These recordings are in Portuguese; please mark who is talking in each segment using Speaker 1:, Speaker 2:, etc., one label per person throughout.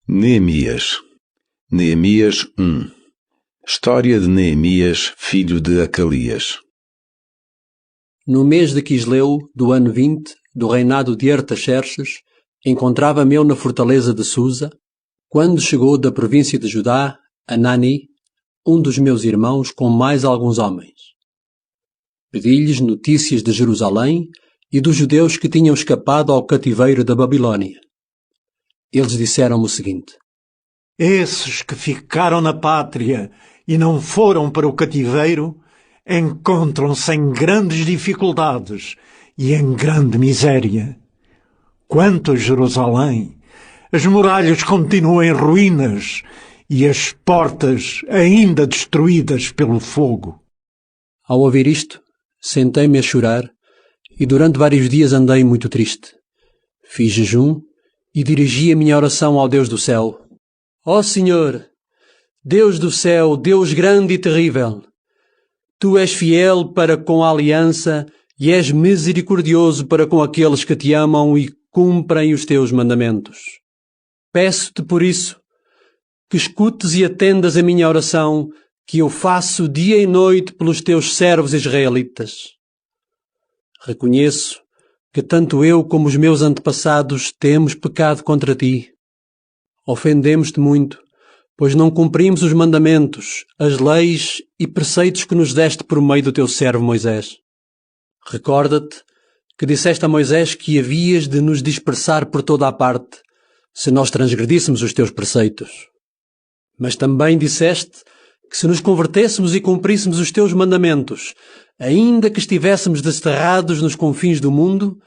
Speaker 1: Neemias. Neemias 1. História de Neemias, filho de Acalias.
Speaker 2: No mês de Quisleu, do ano 20, do reinado de Artaxerxes, encontrava-me eu na fortaleza de Susa, quando chegou da província de Judá, Anani, um dos meus irmãos, com mais alguns homens. Pedi-lhes notícias de Jerusalém e dos judeus que tinham escapado ao cativeiro da Babilônia. Eles disseram-me o seguinte:
Speaker 3: Esses que ficaram na pátria e não foram para o cativeiro encontram-se em grandes dificuldades e em grande miséria. Quanto a Jerusalém, as muralhas continuam em ruínas e as portas ainda destruídas pelo fogo.
Speaker 2: Ao ouvir isto, sentei-me a chorar e durante vários dias andei muito triste. Fiz jejum e dirigi a minha oração ao Deus do céu. Ó Senhor, Deus do céu, Deus grande e terrível, Tu és fiel para com a aliança e és misericordioso para com aqueles que te amam e cumprem os teus mandamentos. Peço-te por isso que escutes e atendas a minha oração que eu faço dia e noite pelos teus servos israelitas. Reconheço que tanto eu como os meus antepassados temos pecado contra ti. Ofendemos-te muito, pois não cumprimos os mandamentos, as leis e preceitos que nos deste por meio do teu servo Moisés. Recorda-te que disseste a Moisés que havias de nos dispersar por toda a parte, se nós transgredíssemos os teus preceitos. Mas também disseste que se nos convertêssemos e cumpríssemos os teus mandamentos, ainda que estivéssemos desterrados nos confins do mundo,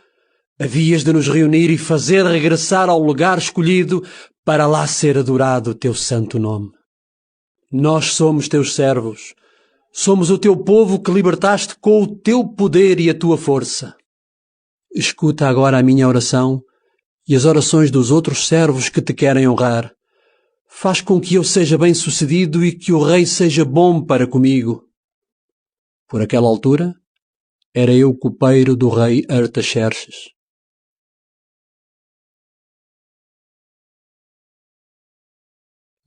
Speaker 2: havias de nos reunir e fazer regressar ao lugar escolhido para lá ser adorado o teu santo nome. Nós somos teus servos, somos o teu povo que libertaste com o teu poder e a tua força. Escuta agora a minha oração e as orações dos outros servos que te querem honrar. Faz com que eu seja bem-sucedido e que o rei seja bom para comigo. Por aquela altura, era eu copeiro do rei Artaxerxes.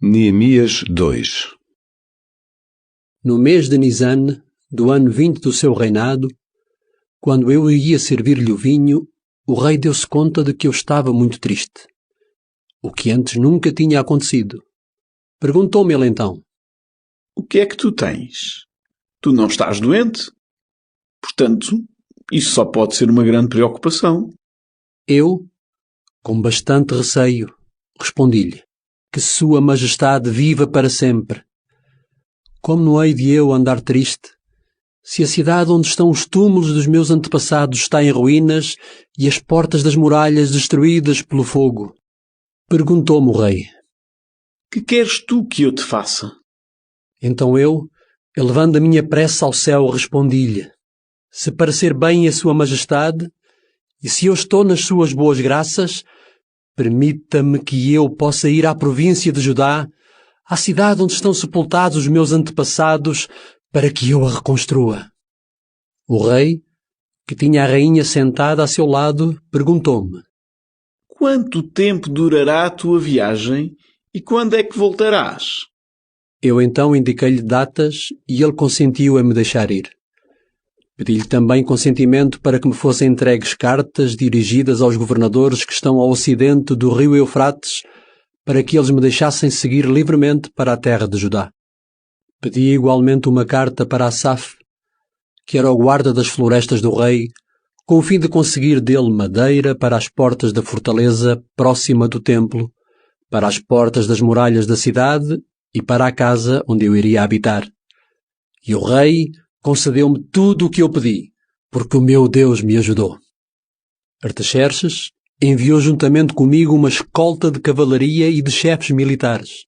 Speaker 1: Neemias 2.
Speaker 2: No mês de Nisan, do ano 20 do seu reinado, quando eu ia servir-lhe o vinho, o rei deu-se conta de que eu estava muito triste, o que antes nunca tinha acontecido. Perguntou-me ele então:
Speaker 4: O que é que tu tens? Tu não estás doente? Portanto, isso só pode ser uma grande preocupação.
Speaker 2: Eu, com bastante receio, respondi-lhe: Que Sua Majestade viva para sempre. Como não hei de eu andar triste, se a cidade onde estão os túmulos dos meus antepassados está em ruínas e as portas das muralhas destruídas pelo fogo? Perguntou-me o rei:
Speaker 4: Que queres tu que eu te faça?
Speaker 2: Então eu, elevando a minha prece ao céu, respondi-lhe: Se parecer bem a Sua Majestade, e se eu estou nas suas boas graças, permita-me que eu possa ir à província de Judá, à cidade onde estão sepultados os meus antepassados, para que eu a reconstrua. O rei, que tinha a rainha sentada a seu lado, perguntou-me:
Speaker 4: Quanto tempo durará a tua viagem e quando é que voltarás?
Speaker 2: Eu então indiquei-lhe datas e ele consentiu em me deixar ir. Pedi-lhe também consentimento para que me fossem entregues cartas dirigidas aos governadores que estão ao ocidente do rio Eufrates, para que eles me deixassem seguir livremente para a terra de Judá. Pedi igualmente uma carta para Asaf, que era o guarda das florestas do rei, com o fim de conseguir dele madeira para as portas da fortaleza próxima do templo, para as portas das muralhas da cidade e para a casa onde eu iria habitar. E o rei concedeu-me tudo o que eu pedi, porque o meu Deus me ajudou. Artaxerxes enviou juntamente comigo uma escolta de cavalaria e de chefes militares.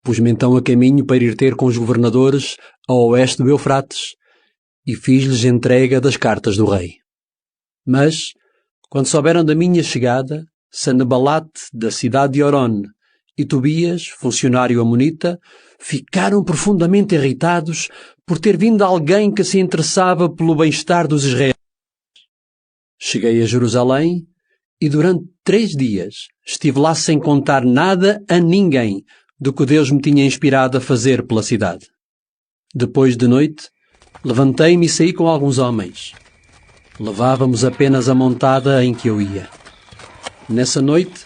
Speaker 2: Pus-me então a caminho para ir ter com os governadores ao oeste do Eufrates e fiz-lhes entrega das cartas do rei. Mas, quando souberam da minha chegada, Sanbalate, da cidade de Horon, e Tobias, funcionário amonita, ficaram profundamente irritados por ter vindo alguém que se interessava pelo bem-estar dos israelitas. Cheguei a Jerusalém e durante 3 dias estive lá sem contar nada a ninguém do que Deus me tinha inspirado a fazer pela cidade. Depois de noite, levantei-me e saí com alguns homens. Levávamos apenas a montada em que eu ia. Nessa noite,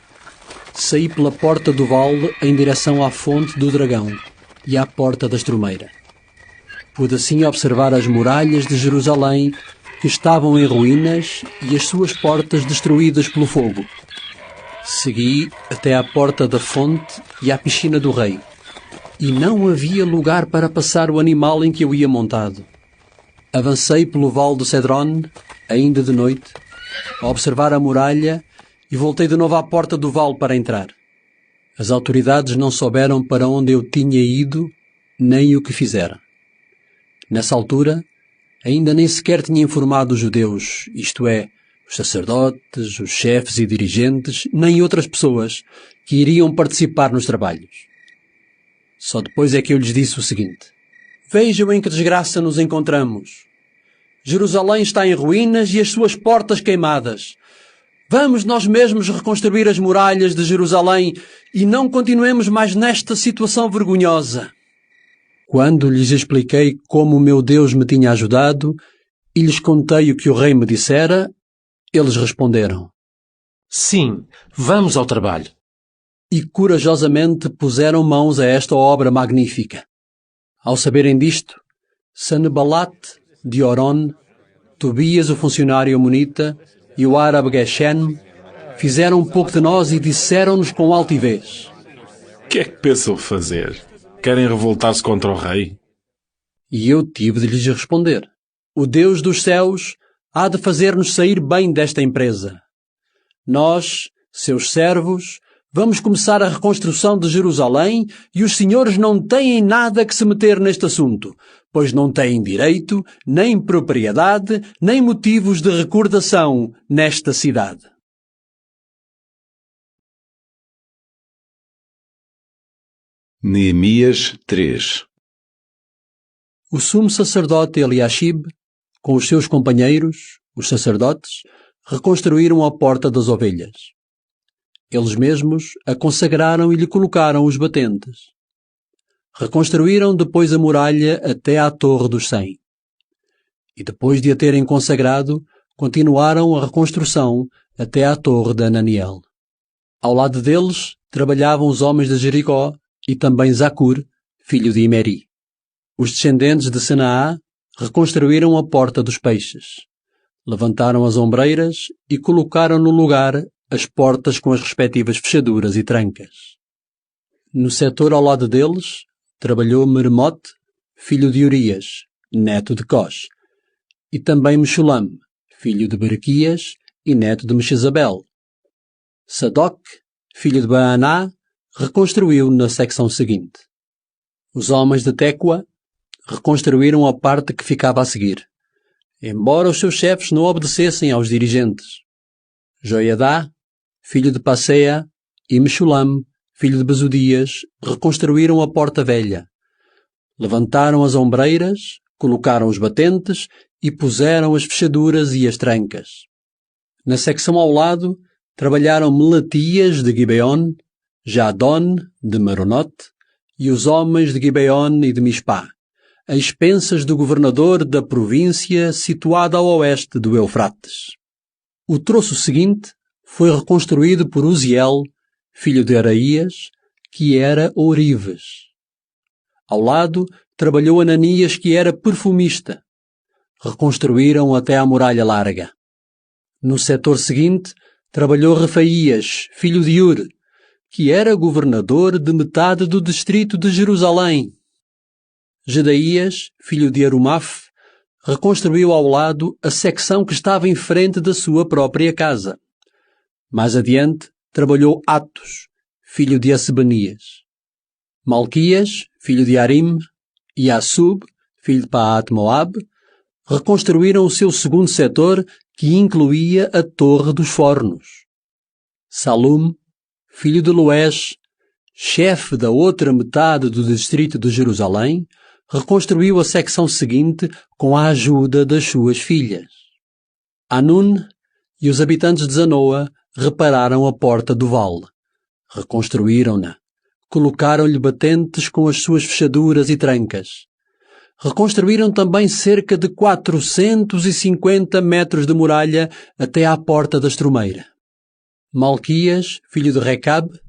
Speaker 2: saí pela porta do vale em direção à fonte do dragão e à porta da estrumeira. Pude assim observar as muralhas de Jerusalém que estavam em ruínas e as suas portas destruídas pelo fogo. Segui até à porta da fonte e à piscina do rei, e não havia lugar para passar o animal em que eu ia montado. Avancei pelo vale do Cedron, ainda de noite, a observar a muralha e voltei de novo à porta do vale para entrar. As autoridades não souberam para onde eu tinha ido, nem o que fizera. Nessa altura, ainda nem sequer tinha informado os judeus, isto é, os sacerdotes, os chefes e dirigentes, nem outras pessoas que iriam participar nos trabalhos. Só depois é que eu lhes disse o seguinte: vejam em que desgraça nos encontramos. Jerusalém está em ruínas e as suas portas queimadas. Vamos nós mesmos reconstruir as muralhas de Jerusalém e não continuemos mais nesta situação vergonhosa. Quando lhes expliquei como o meu Deus me tinha ajudado e lhes contei o que o rei me dissera, eles responderam:
Speaker 5: sim, vamos ao trabalho.
Speaker 2: E corajosamente puseram mãos a esta obra magnífica. Ao saberem disto, Sanbalate de Horon, Tobias o funcionário amonita e o árabe Geshem fizeram um pouco de nós e disseram-nos com altivez:
Speaker 5: O que é que pensam fazer? Querem revoltar-se contra o rei?
Speaker 2: E eu tive de lhes responder: o Deus dos céus há de fazer-nos sair bem desta empresa. Nós, seus servos, vamos começar a reconstrução de Jerusalém e os senhores não têm nada que se meter neste assunto, pois não têm direito, nem propriedade, nem motivos de recordação nesta cidade.
Speaker 1: Neemias 3.
Speaker 2: O sumo sacerdote Eliashib, com os seus companheiros, os sacerdotes, reconstruíram a porta das ovelhas. Eles mesmos a consagraram e lhe colocaram os batentes. Reconstruíram depois a muralha até à Torre dos 100. E depois de a terem consagrado, continuaram a reconstrução até à Torre de Ananiel. Ao lado deles trabalhavam os homens de Jericó e também Zacur, filho de Imeri. Os descendentes de Senaá reconstruíram a Porta dos Peixes. Levantaram as ombreiras e colocaram no lugar as portas com as respectivas fechaduras e trancas. No setor ao lado deles, trabalhou Meremote, filho de Urias, neto de Cós, e também Meshulam, filho de Berequias e neto de Meshezabel. Sadoc, filho de Baaná, reconstruiu na secção seguinte. Os homens de Tecoa reconstruíram a parte que ficava a seguir, embora os seus chefes não obedecessem aos dirigentes. Joiadá, filho de Passeia, e Meshulam, filho de Bezudias, reconstruíram a porta velha. Levantaram as ombreiras, colocaram os batentes e puseram as fechaduras e as trancas. Na secção ao lado, trabalharam Melatias de Gibeon, Jadon de Meronote e os homens de Gibeon e de Mispá, a expensas do governador da província situada ao oeste do Eufrates. O troço seguinte foi reconstruído por Uziel, filho de Araías, que era ourives. Ao lado trabalhou Ananias, que era perfumista. Reconstruíram até à muralha larga. No setor seguinte trabalhou Refaías, filho de Ur, que era governador de metade do distrito de Jerusalém. Jedaías, filho de Arumaf, reconstruiu ao lado a secção que estava em frente da sua própria casa. Mais adiante, trabalhou Atos, filho de Assebanias. Malquias, filho de Arim, e Assub, filho de Paat-Moab, reconstruíram o seu segundo setor, que incluía a Torre dos Fornos. Salum, filho de Loés, chefe da outra metade do distrito de Jerusalém, reconstruiu a secção seguinte com a ajuda das suas filhas. Anun e os habitantes de Zanoa repararam a porta do vale. Reconstruíram-na. Colocaram-lhe batentes com as suas fechaduras e trancas. Reconstruíram também cerca de 450 metros de muralha até à porta da Estrumeira. Malquias, filho de Recabe,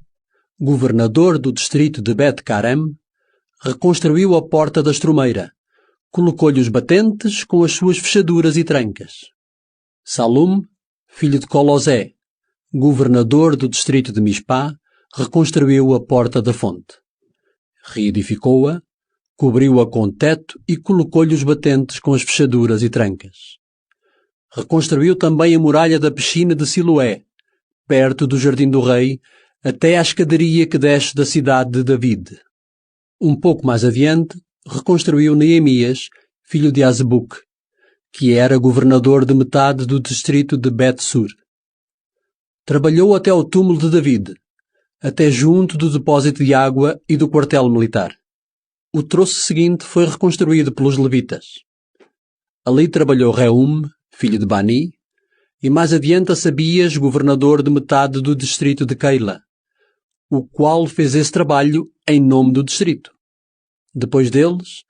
Speaker 2: governador do distrito de Bet-Carem, reconstruiu a porta da Estrumeira. Colocou-lhe os batentes com as suas fechaduras e trancas. Salum, filho de Colosé, governador do distrito de Mispá, reconstruiu a porta da fonte. Reedificou-a, cobriu-a com teto e colocou-lhe os batentes com as fechaduras e trancas. Reconstruiu também a muralha da piscina de Siloé, perto do Jardim do Rei, até à escadaria que desce da cidade de David. Um pouco mais adiante, reconstruiu Neemias, filho de Azebuque, que era governador de metade do distrito de Bet-Sur. Trabalhou até ao túmulo de David, até junto do depósito de água e do quartel militar. O troço seguinte foi reconstruído pelos levitas. Ali trabalhou Reum, filho de Bani, e mais adiante Sabias, governador de metade do distrito de Keila, o qual fez esse trabalho em nome do distrito. Depois deles,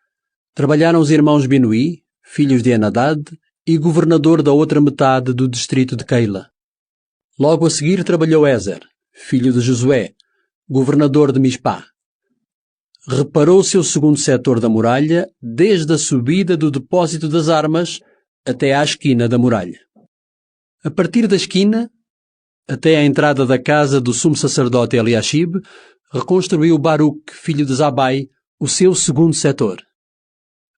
Speaker 2: trabalharam os irmãos Binuí, filhos de Enadad, e governador da outra metade do distrito de Keila. Logo a seguir trabalhou Ezer, filho de Josué, governador de Mispá. Reparou o seu segundo setor da muralha, desde a subida do depósito das armas até à esquina da muralha. A partir da esquina, até à entrada da casa do sumo sacerdote Eliashib, reconstruiu Baruque, filho de Zabai, o seu segundo setor.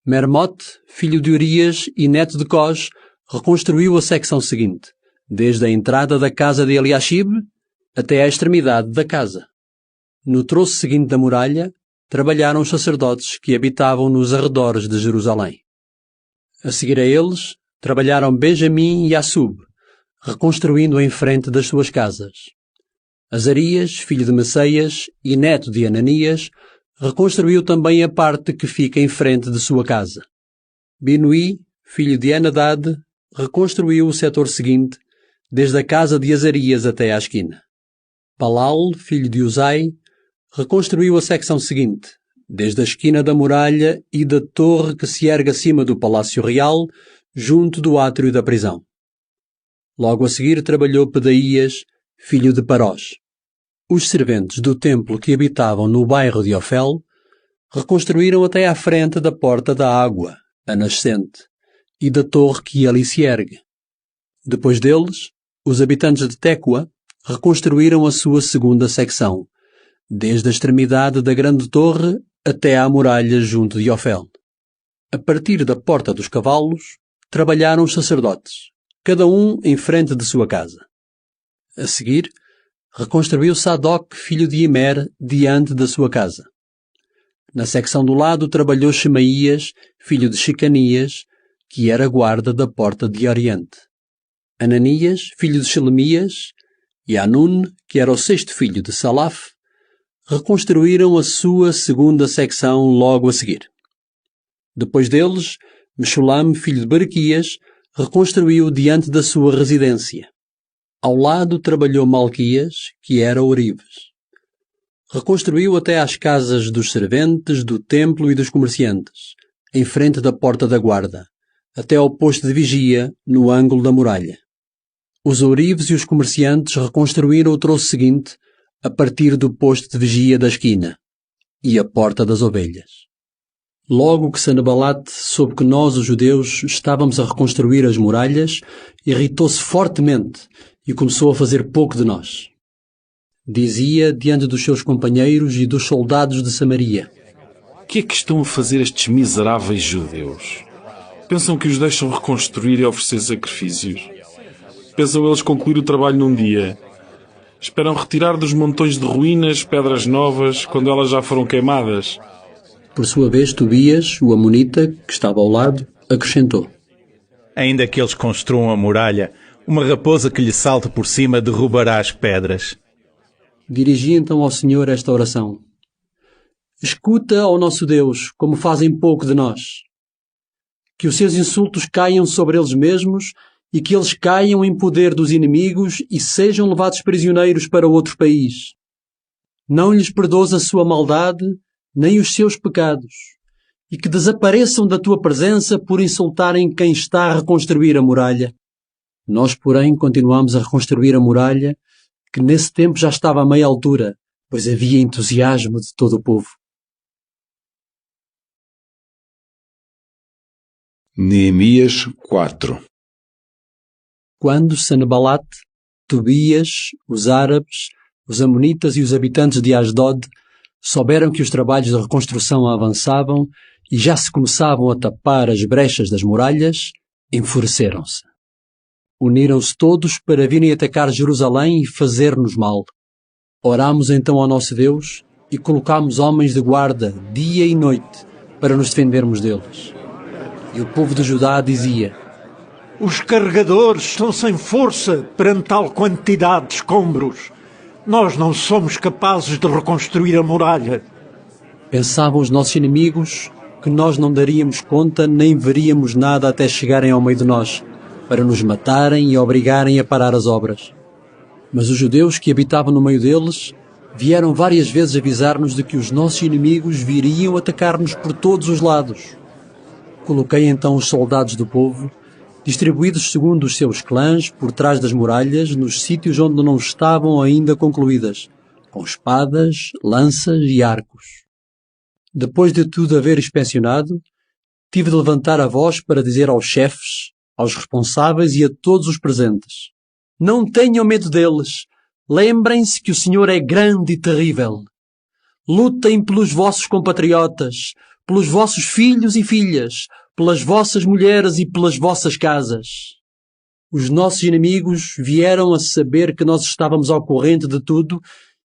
Speaker 2: Mermote, filho de Urias e neto de Cós, reconstruiu a secção seguinte, desde a entrada da casa de Eliashib até à extremidade da casa. No troço seguinte da muralha, trabalharam os sacerdotes que habitavam nos arredores de Jerusalém. A seguir a eles, trabalharam Benjamim e Assub, reconstruindo em frente das suas casas. Azarias, filho de Messeias e neto de Ananias, reconstruiu também a parte que fica em frente de sua casa. Binuí, filho de Enadad, reconstruiu o setor seguinte, desde a casa de Azarias até à esquina. Palal, filho de Uzai, reconstruiu a secção seguinte, desde a esquina da muralha e da torre que se ergue acima do Palácio Real, junto do átrio da prisão. Logo a seguir trabalhou Pedaías, filho de Parós. Os serventes do templo que habitavam no bairro de Ofel reconstruíram até à frente da porta da água, a nascente, e da torre que ali se ergue. Depois deles, os habitantes de Tecoa reconstruíram a sua segunda secção, desde a extremidade da grande torre até à muralha junto de Ofel. A partir da porta dos cavalos, trabalharam os sacerdotes, cada um em frente de sua casa. A seguir, reconstruiu Sadoc, filho de Imer, diante da sua casa. Na secção do lado trabalhou Shemaías, filho de Shecanias, que era guarda da porta de Oriente. Ananias, filho de Shelemias, e Anun, que era o sexto filho de Salaf, reconstruíram a sua segunda secção logo a seguir. Depois deles, Meshulam, filho de Berequias, reconstruiu diante da sua residência. Ao lado trabalhou Malquias, que era ourives. Reconstruiu até às casas dos serventes, do templo e dos comerciantes, em frente da porta da guarda, até ao posto de vigia, no ângulo da muralha. Os ourives e os comerciantes reconstruíram o troço seguinte, a partir do posto de vigia da esquina, e a porta das ovelhas. Logo que Sanabalate soube que nós, os judeus, estávamos a reconstruir as muralhas, irritou-se fortemente e começou a fazer pouco de nós. Dizia diante dos seus companheiros e dos soldados de Samaria:
Speaker 5: O que é que estão a fazer estes miseráveis judeus? Pensam que os deixam reconstruir e oferecer sacrifícios? Pensam eles concluir o trabalho num dia? Esperam retirar dos montões de ruínas pedras novas quando elas já foram queimadas?
Speaker 2: Por sua vez, Tobias, o amonita, que estava ao lado, acrescentou:
Speaker 6: Ainda que eles construam a muralha, uma raposa que lhe salte por cima derrubará as pedras.
Speaker 2: Dirigi então ao Senhor esta oração: Escuta, ó nosso Deus, como fazem pouco de nós. Que os seus insultos caiam sobre eles mesmos e que eles caiam em poder dos inimigos e sejam levados prisioneiros para outro país. Não lhes perdoas a sua maldade, nem os seus pecados, e que desapareçam da tua presença por insultarem quem está a reconstruir a muralha. Nós, porém, continuamos a reconstruir a muralha, que nesse tempo já estava a meia altura, pois havia entusiasmo de todo o povo.
Speaker 1: Neemias 4.
Speaker 2: Quando Sanbalate, Tobias, os árabes, os amonitas e os habitantes de Asdod souberam que os trabalhos de reconstrução avançavam e já se começavam a tapar as brechas das muralhas, enfureceram-se. Uniram-se todos para virem atacar Jerusalém e fazer-nos mal. Orámos então ao nosso Deus e colocámos homens de guarda dia e noite para nos defendermos deles. E o povo de Judá dizia:
Speaker 3: Os carregadores estão sem força perante tal quantidade de escombros. Nós não somos capazes de reconstruir a muralha.
Speaker 2: Pensavam os nossos inimigos que nós não daríamos conta nem veríamos nada até chegarem ao meio de nós, para nos matarem e obrigarem a parar as obras. Mas os judeus que habitavam no meio deles vieram várias vezes avisar-nos de que os nossos inimigos viriam atacar-nos por todos os lados. Coloquei então os soldados do povo, distribuídos segundo os seus clãs, por trás das muralhas, nos sítios onde não estavam ainda concluídas, com espadas, lanças e arcos. Depois de tudo haver inspecionado, tive de levantar a voz para dizer aos chefes, aos responsáveis e a todos os presentes: Não tenham medo deles. Lembrem-se que o Senhor é grande e terrível. Lutem pelos vossos compatriotas, pelos vossos filhos e filhas, pelas vossas mulheres e pelas vossas casas. Os nossos inimigos vieram a saber que nós estávamos ao corrente de tudo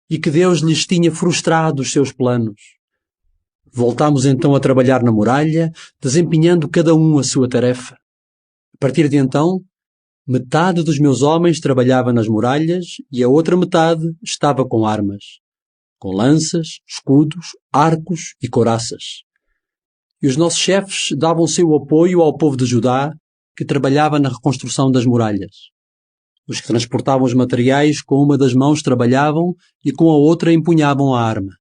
Speaker 2: e que Deus lhes tinha frustrado os seus planos. Voltámos então a trabalhar na muralha, desempenhando cada um a sua tarefa. A partir de então, metade dos meus homens trabalhava nas muralhas e a outra metade estava com armas, com lanças, escudos, arcos e couraças. E os nossos chefes davam seu apoio ao povo de Judá, que trabalhava na reconstrução das muralhas. Os que transportavam os materiais com uma das mãos trabalhavam e com a outra empunhavam a arma.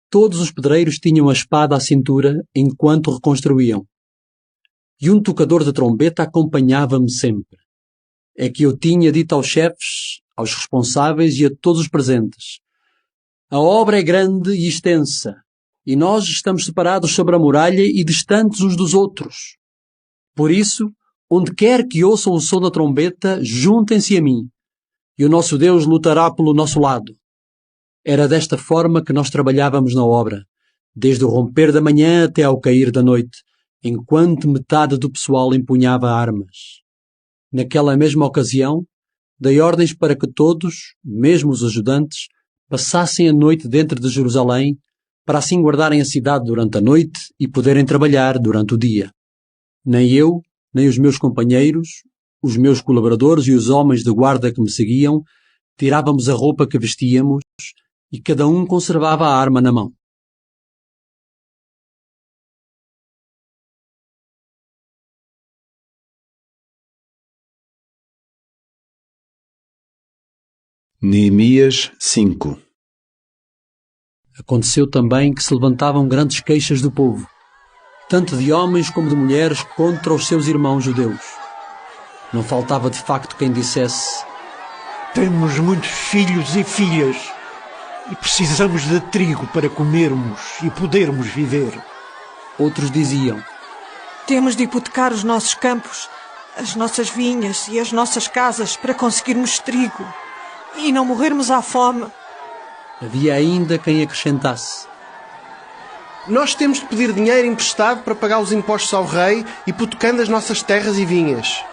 Speaker 2: Todos os pedreiros tinham a espada à cintura enquanto reconstruíam. E um tocador de trombeta acompanhava-me sempre. É que eu tinha dito aos chefes, aos responsáveis e a todos os presentes: a obra é grande e extensa, e nós estamos separados sobre a muralha e distantes uns dos outros. Por isso, onde quer que ouçam o som da trombeta, juntem-se a mim, e o nosso Deus lutará pelo nosso lado. Era desta forma que nós trabalhávamos na obra, desde o romper da manhã até ao cair da noite, enquanto metade do pessoal empunhava armas. Naquela mesma ocasião, dei ordens para que todos, mesmo os ajudantes, passassem a noite dentro de Jerusalém, para assim guardarem a cidade durante a noite e poderem trabalhar durante o dia. Nem eu, nem os meus companheiros, os meus colaboradores e os homens de guarda que me seguiam, tirávamos a roupa que vestíamos e cada um conservava a arma na mão.
Speaker 1: Neemias 5.
Speaker 2: Aconteceu também que se levantavam grandes queixas do povo, tanto de homens como de mulheres, contra os seus irmãos judeus. Não faltava de facto quem dissesse:
Speaker 3: Temos muitos filhos e filhas e precisamos de trigo para comermos e podermos viver.
Speaker 2: Outros diziam:
Speaker 7: Temos de hipotecar os nossos campos, as nossas vinhas e as nossas casas para conseguirmos trigo e não morrermos à fome.
Speaker 2: Havia ainda quem acrescentasse:
Speaker 8: Nós temos de pedir dinheiro emprestado para pagar os impostos ao rei, hipotecando as nossas terras e vinhas.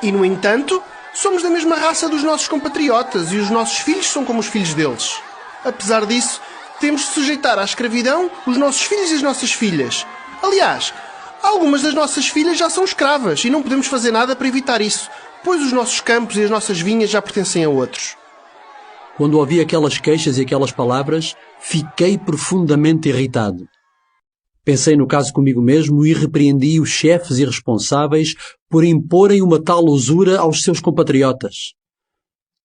Speaker 8: E, no entanto, somos da mesma raça dos nossos compatriotas e os nossos filhos são como os filhos deles. Apesar disso, temos de sujeitar à escravidão os nossos filhos e as nossas filhas. Aliás, algumas das nossas filhas já são escravas e não podemos fazer nada para evitar isso, pois os nossos campos e as nossas vinhas já pertencem a outros.
Speaker 2: Quando ouvi aquelas queixas e aquelas palavras, fiquei profundamente irritado. Pensei no caso comigo mesmo e repreendi os chefes e responsáveis por imporem uma tal usura aos seus compatriotas.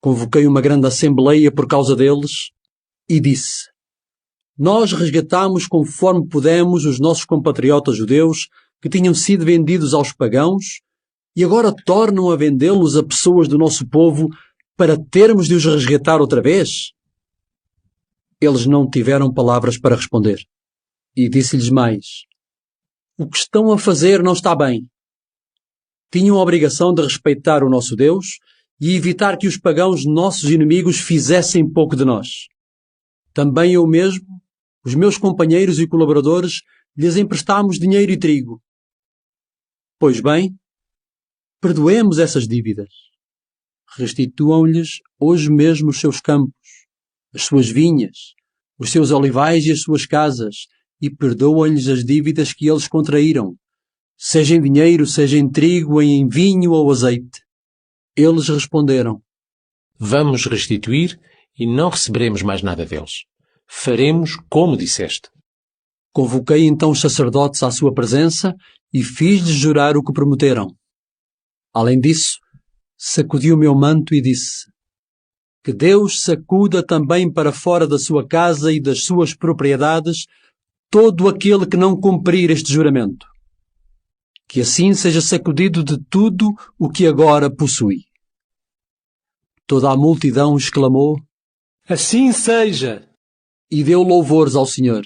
Speaker 2: Convoquei uma grande assembleia por causa deles e disse: nós resgatamos conforme pudemos os nossos compatriotas judeus que tinham sido vendidos aos pagãos e agora tornam a vendê-los a pessoas do nosso povo para termos de os resgatar outra vez? Eles não tiveram palavras para responder. E disse-lhes mais: o que estão a fazer não está bem. Tinham a obrigação de respeitar o nosso Deus e evitar que os pagãos, nossos inimigos, fizessem pouco de nós. Também eu mesmo, os meus companheiros e colaboradores, lhes emprestámos dinheiro e trigo. Pois bem, perdoemos essas dívidas. Restituam-lhes hoje mesmo os seus campos, as suas vinhas, os seus olivais e as suas casas, e perdoam-lhes as dívidas que eles contraíram, seja em dinheiro, seja em trigo, em vinho ou azeite. Eles responderam:
Speaker 9: vamos restituir e não receberemos mais nada deles. Faremos como disseste.
Speaker 2: Convoquei então os sacerdotes à sua presença e fiz-lhes jurar o que prometeram. Além disso, sacudi o meu manto e disse: que Deus sacuda também para fora da sua casa e das suas propriedades todo aquele que não cumprir este juramento. Que assim seja sacudido de tudo o que agora possui. Toda a multidão exclamou:
Speaker 10: assim seja!
Speaker 2: E deu louvores ao Senhor,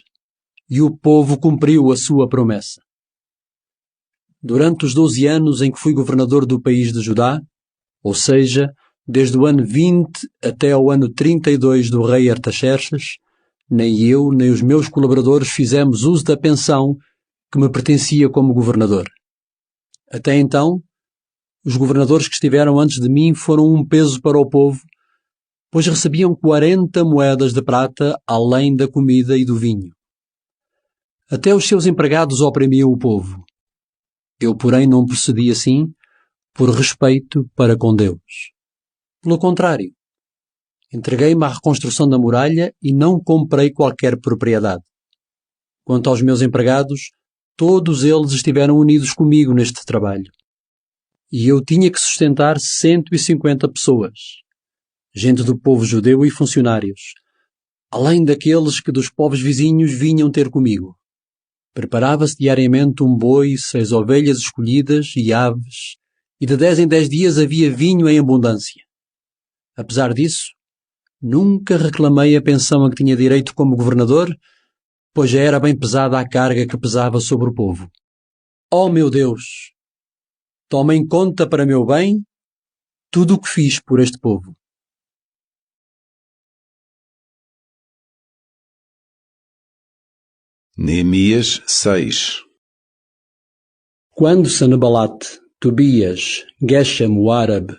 Speaker 2: e o povo cumpriu a sua promessa. Durante os 12 anos em que fui governador do país de Judá, ou seja, desde o ano 20 até ao ano 32 do rei Artaxerxes, nem eu nem os meus colaboradores fizemos uso da pensão que me pertencia como governador. Até então, os governadores que estiveram antes de mim foram um peso para o povo, pois recebiam 40 moedas de prata além da comida e do vinho. Até os seus empregados oprimiam o povo. Eu, porém, não procedi assim por respeito para com Deus. Pelo contrário, entreguei-me à reconstrução da muralha e não comprei qualquer propriedade. Quanto aos meus empregados, todos eles estiveram unidos comigo neste trabalho. E eu tinha que sustentar 150 pessoas, gente do povo judeu e funcionários, além daqueles que dos povos vizinhos vinham ter comigo. Preparava-se diariamente um boi, 6 ovelhas escolhidas e aves, e de 10 em 10 dias havia vinho em abundância. Apesar disso, nunca reclamei a pensão a que tinha direito como governador, pois já era bem pesada a carga que pesava sobre o povo. Ó meu Deus, toma em conta para meu bem tudo o que fiz por este povo.
Speaker 1: Neemias 6.
Speaker 2: Quando Sanabalate, Tobias, Geshem o árabe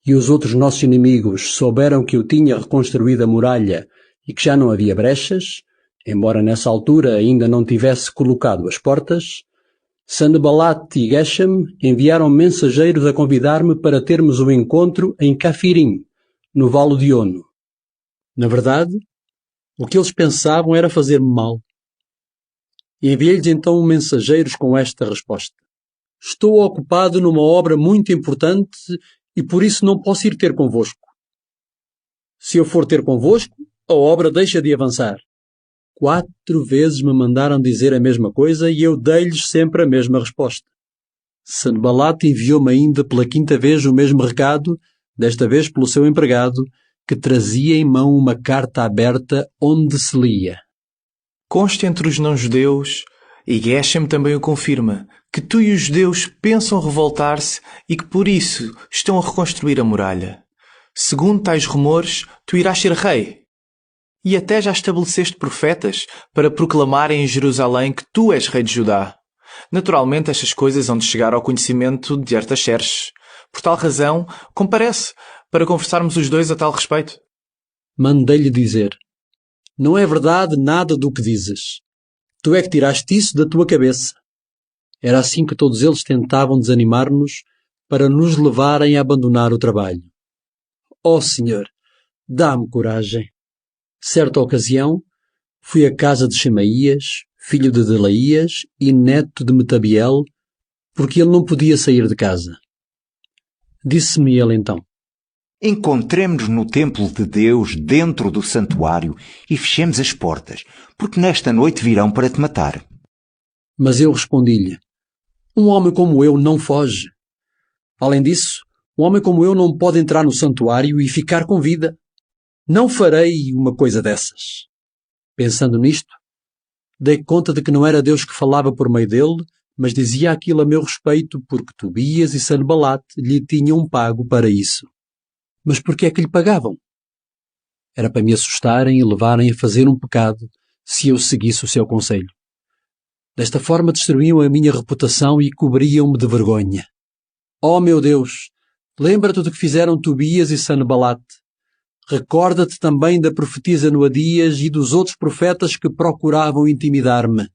Speaker 2: e os outros nossos inimigos souberam que eu tinha reconstruído a muralha e que já não havia brechas, embora nessa altura ainda não tivesse colocado as portas, Sanabalate e Geshem enviaram mensageiros a convidar-me para termos um encontro em Cafirim, no Vale de Ono. Na verdade, o que eles pensavam era fazer-me mal. Enviei-lhes então mensageiros com esta resposta: estou ocupado numa obra muito importante e por isso não posso ir ter convosco. Se eu for ter convosco, a obra deixa de avançar. 4 vezes me mandaram dizer a mesma coisa e eu dei-lhes sempre a mesma resposta. Sanabalate enviou-me ainda pela 5ª vez o mesmo recado, desta vez pelo seu empregado, que trazia em mão uma carta aberta onde se lia:
Speaker 10: consta entre os não-judeus, e Geshem também o confirma, que tu e os judeus pensam revoltar-se e que por isso estão a reconstruir a muralha. Segundo tais rumores, tu irás ser rei. E até já estabeleceste profetas para proclamarem em Jerusalém que tu és rei de Judá. Naturalmente estas coisas hão de chegar ao conhecimento de Artaxerxes. Por tal razão, comparece para conversarmos os dois a tal respeito.
Speaker 2: Mandei-lhe dizer: não é verdade nada do que dizes. Tu é que tiraste isso da tua cabeça. Era assim que todos eles tentavam desanimar-nos para nos levarem a abandonar o trabalho. Ó Senhor, dá-me coragem. Certa ocasião, fui à casa de Shemaías, filho de Delaías e neto de Metabiel, porque ele não podia sair de casa. Disse-me ele então:
Speaker 11: encontremo-nos no templo de Deus, dentro do santuário, e fechemos as portas, porque nesta noite virão para te matar.
Speaker 2: Mas eu respondi-lhe: um homem como eu não foge. Além disso, um homem como eu não pode entrar no santuário e ficar com vida. Não farei uma coisa dessas. Pensando nisto, dei conta de que não era Deus que falava por meio dele, mas dizia aquilo a meu respeito porque Tobias e Sanbalat lhe tinham pago para isso. Mas por que é que lhe pagavam? Era para me assustarem e levarem a fazer um pecado se eu seguisse o seu conselho. Desta forma destruíam a minha reputação e cobriam-me de vergonha. Oh meu Deus, lembra-te do que fizeram Tobias e Sanbalat. Recorda-te também da profetisa Noadias e dos outros profetas que procuravam intimidar-me.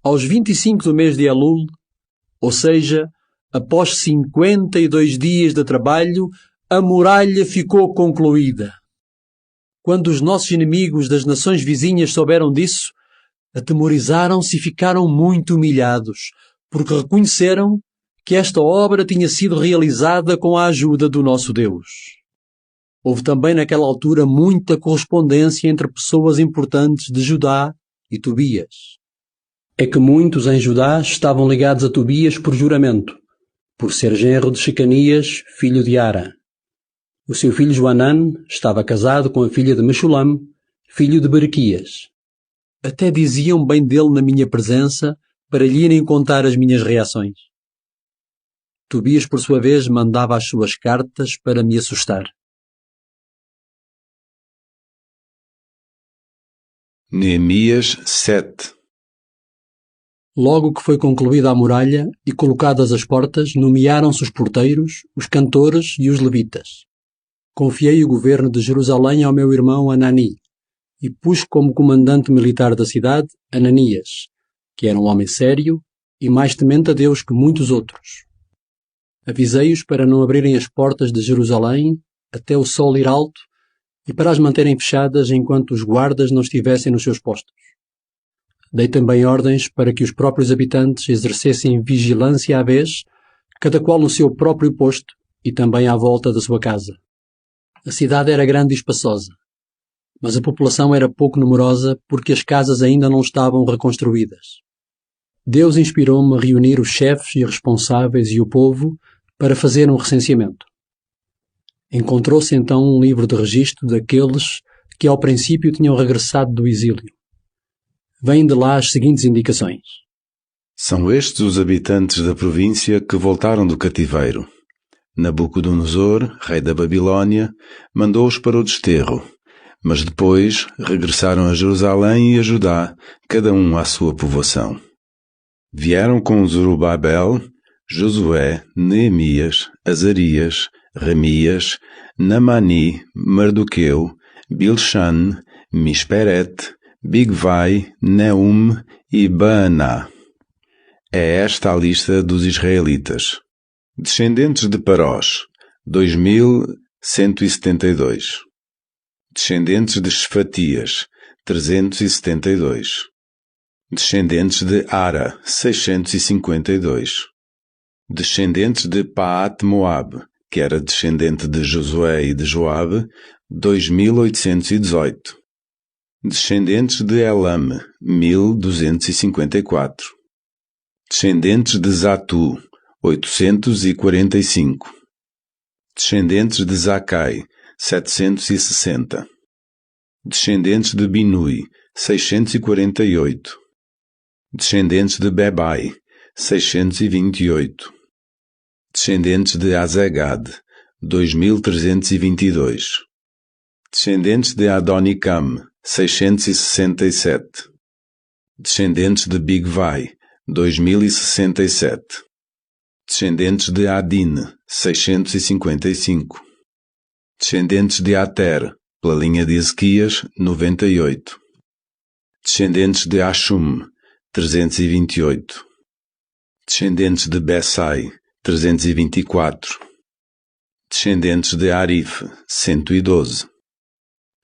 Speaker 2: Aos 25 do mês de Elul, ou seja, após 52 dias de trabalho, a muralha ficou concluída. Quando os nossos inimigos das nações vizinhas souberam disso, atemorizaram-se e ficaram muito humilhados, porque reconheceram que esta obra tinha sido realizada com a ajuda do nosso Deus. Houve também naquela altura muita correspondência entre pessoas importantes de Judá e Tobias. É que muitos em Judá estavam ligados a Tobias por juramento, por ser genro de Shecanias, filho de Ara. O seu filho Joanã estava casado com a filha de Meshulam, filho de Berequias. Até diziam bem dele na minha presença para lhe irem contar as minhas reações. Tobias, por sua vez, mandava as suas cartas para me assustar.
Speaker 1: Neemias 7.
Speaker 2: Logo que foi concluída a muralha e colocadas as portas, nomearam-se os porteiros, os cantores e os levitas. Confiei o governo de Jerusalém ao meu irmão Anani e pus como comandante militar da cidade Ananias, que era um homem sério e mais temente a Deus que muitos outros. Avisei-os para não abrirem as portas de Jerusalém até o sol ir alto e para as manterem fechadas enquanto os guardas não estivessem nos seus postos. Dei também ordens para que os próprios habitantes exercessem vigilância à vez, cada qual no seu próprio posto e também à volta da sua casa. A cidade era grande e espaçosa, mas a população era pouco numerosa porque as casas ainda não estavam reconstruídas. Deus inspirou-me a reunir os chefes e responsáveis e o povo para fazer um recenseamento. Encontrou-se então um livro de registro daqueles que ao princípio tinham regressado do exílio. Vêm de lá as seguintes indicações.
Speaker 1: São estes os habitantes da província que voltaram do cativeiro. Nabucodonosor, rei da Babilónia, mandou-os para o desterro, mas depois regressaram a Jerusalém e a Judá, cada um à sua povoação. Vieram com Zorobabel, Josué, Neemias, Azarias, Ramias, Namani, Mardoqueu, Bilshan, Misperet, Bigvai, Neum e Baaná. É esta a lista dos israelitas. Descendentes de Parós, 2172. Descendentes de Shefatias, 372. Descendentes de Ara, 652. Descendentes de Paat Moab, que era descendente de Josué e de Joabe, 2818. Descendentes de Elam, 1254. Descendentes de Zatu, 845. Descendentes de Zacai, 760. Descendentes de Binui, 648. Descendentes de Bebai, 628. Descendentes de Azegad, 2322. Descendentes de Adonicam, 667. Descendentes de Bigvai, 2067. Descendentes de Adin, 655. Descendentes de Ater, pela linha de Ezequias, 98. Descendentes de Ashum, 328. Descendentes de Bessai, 324. Descendentes de Arif, 112.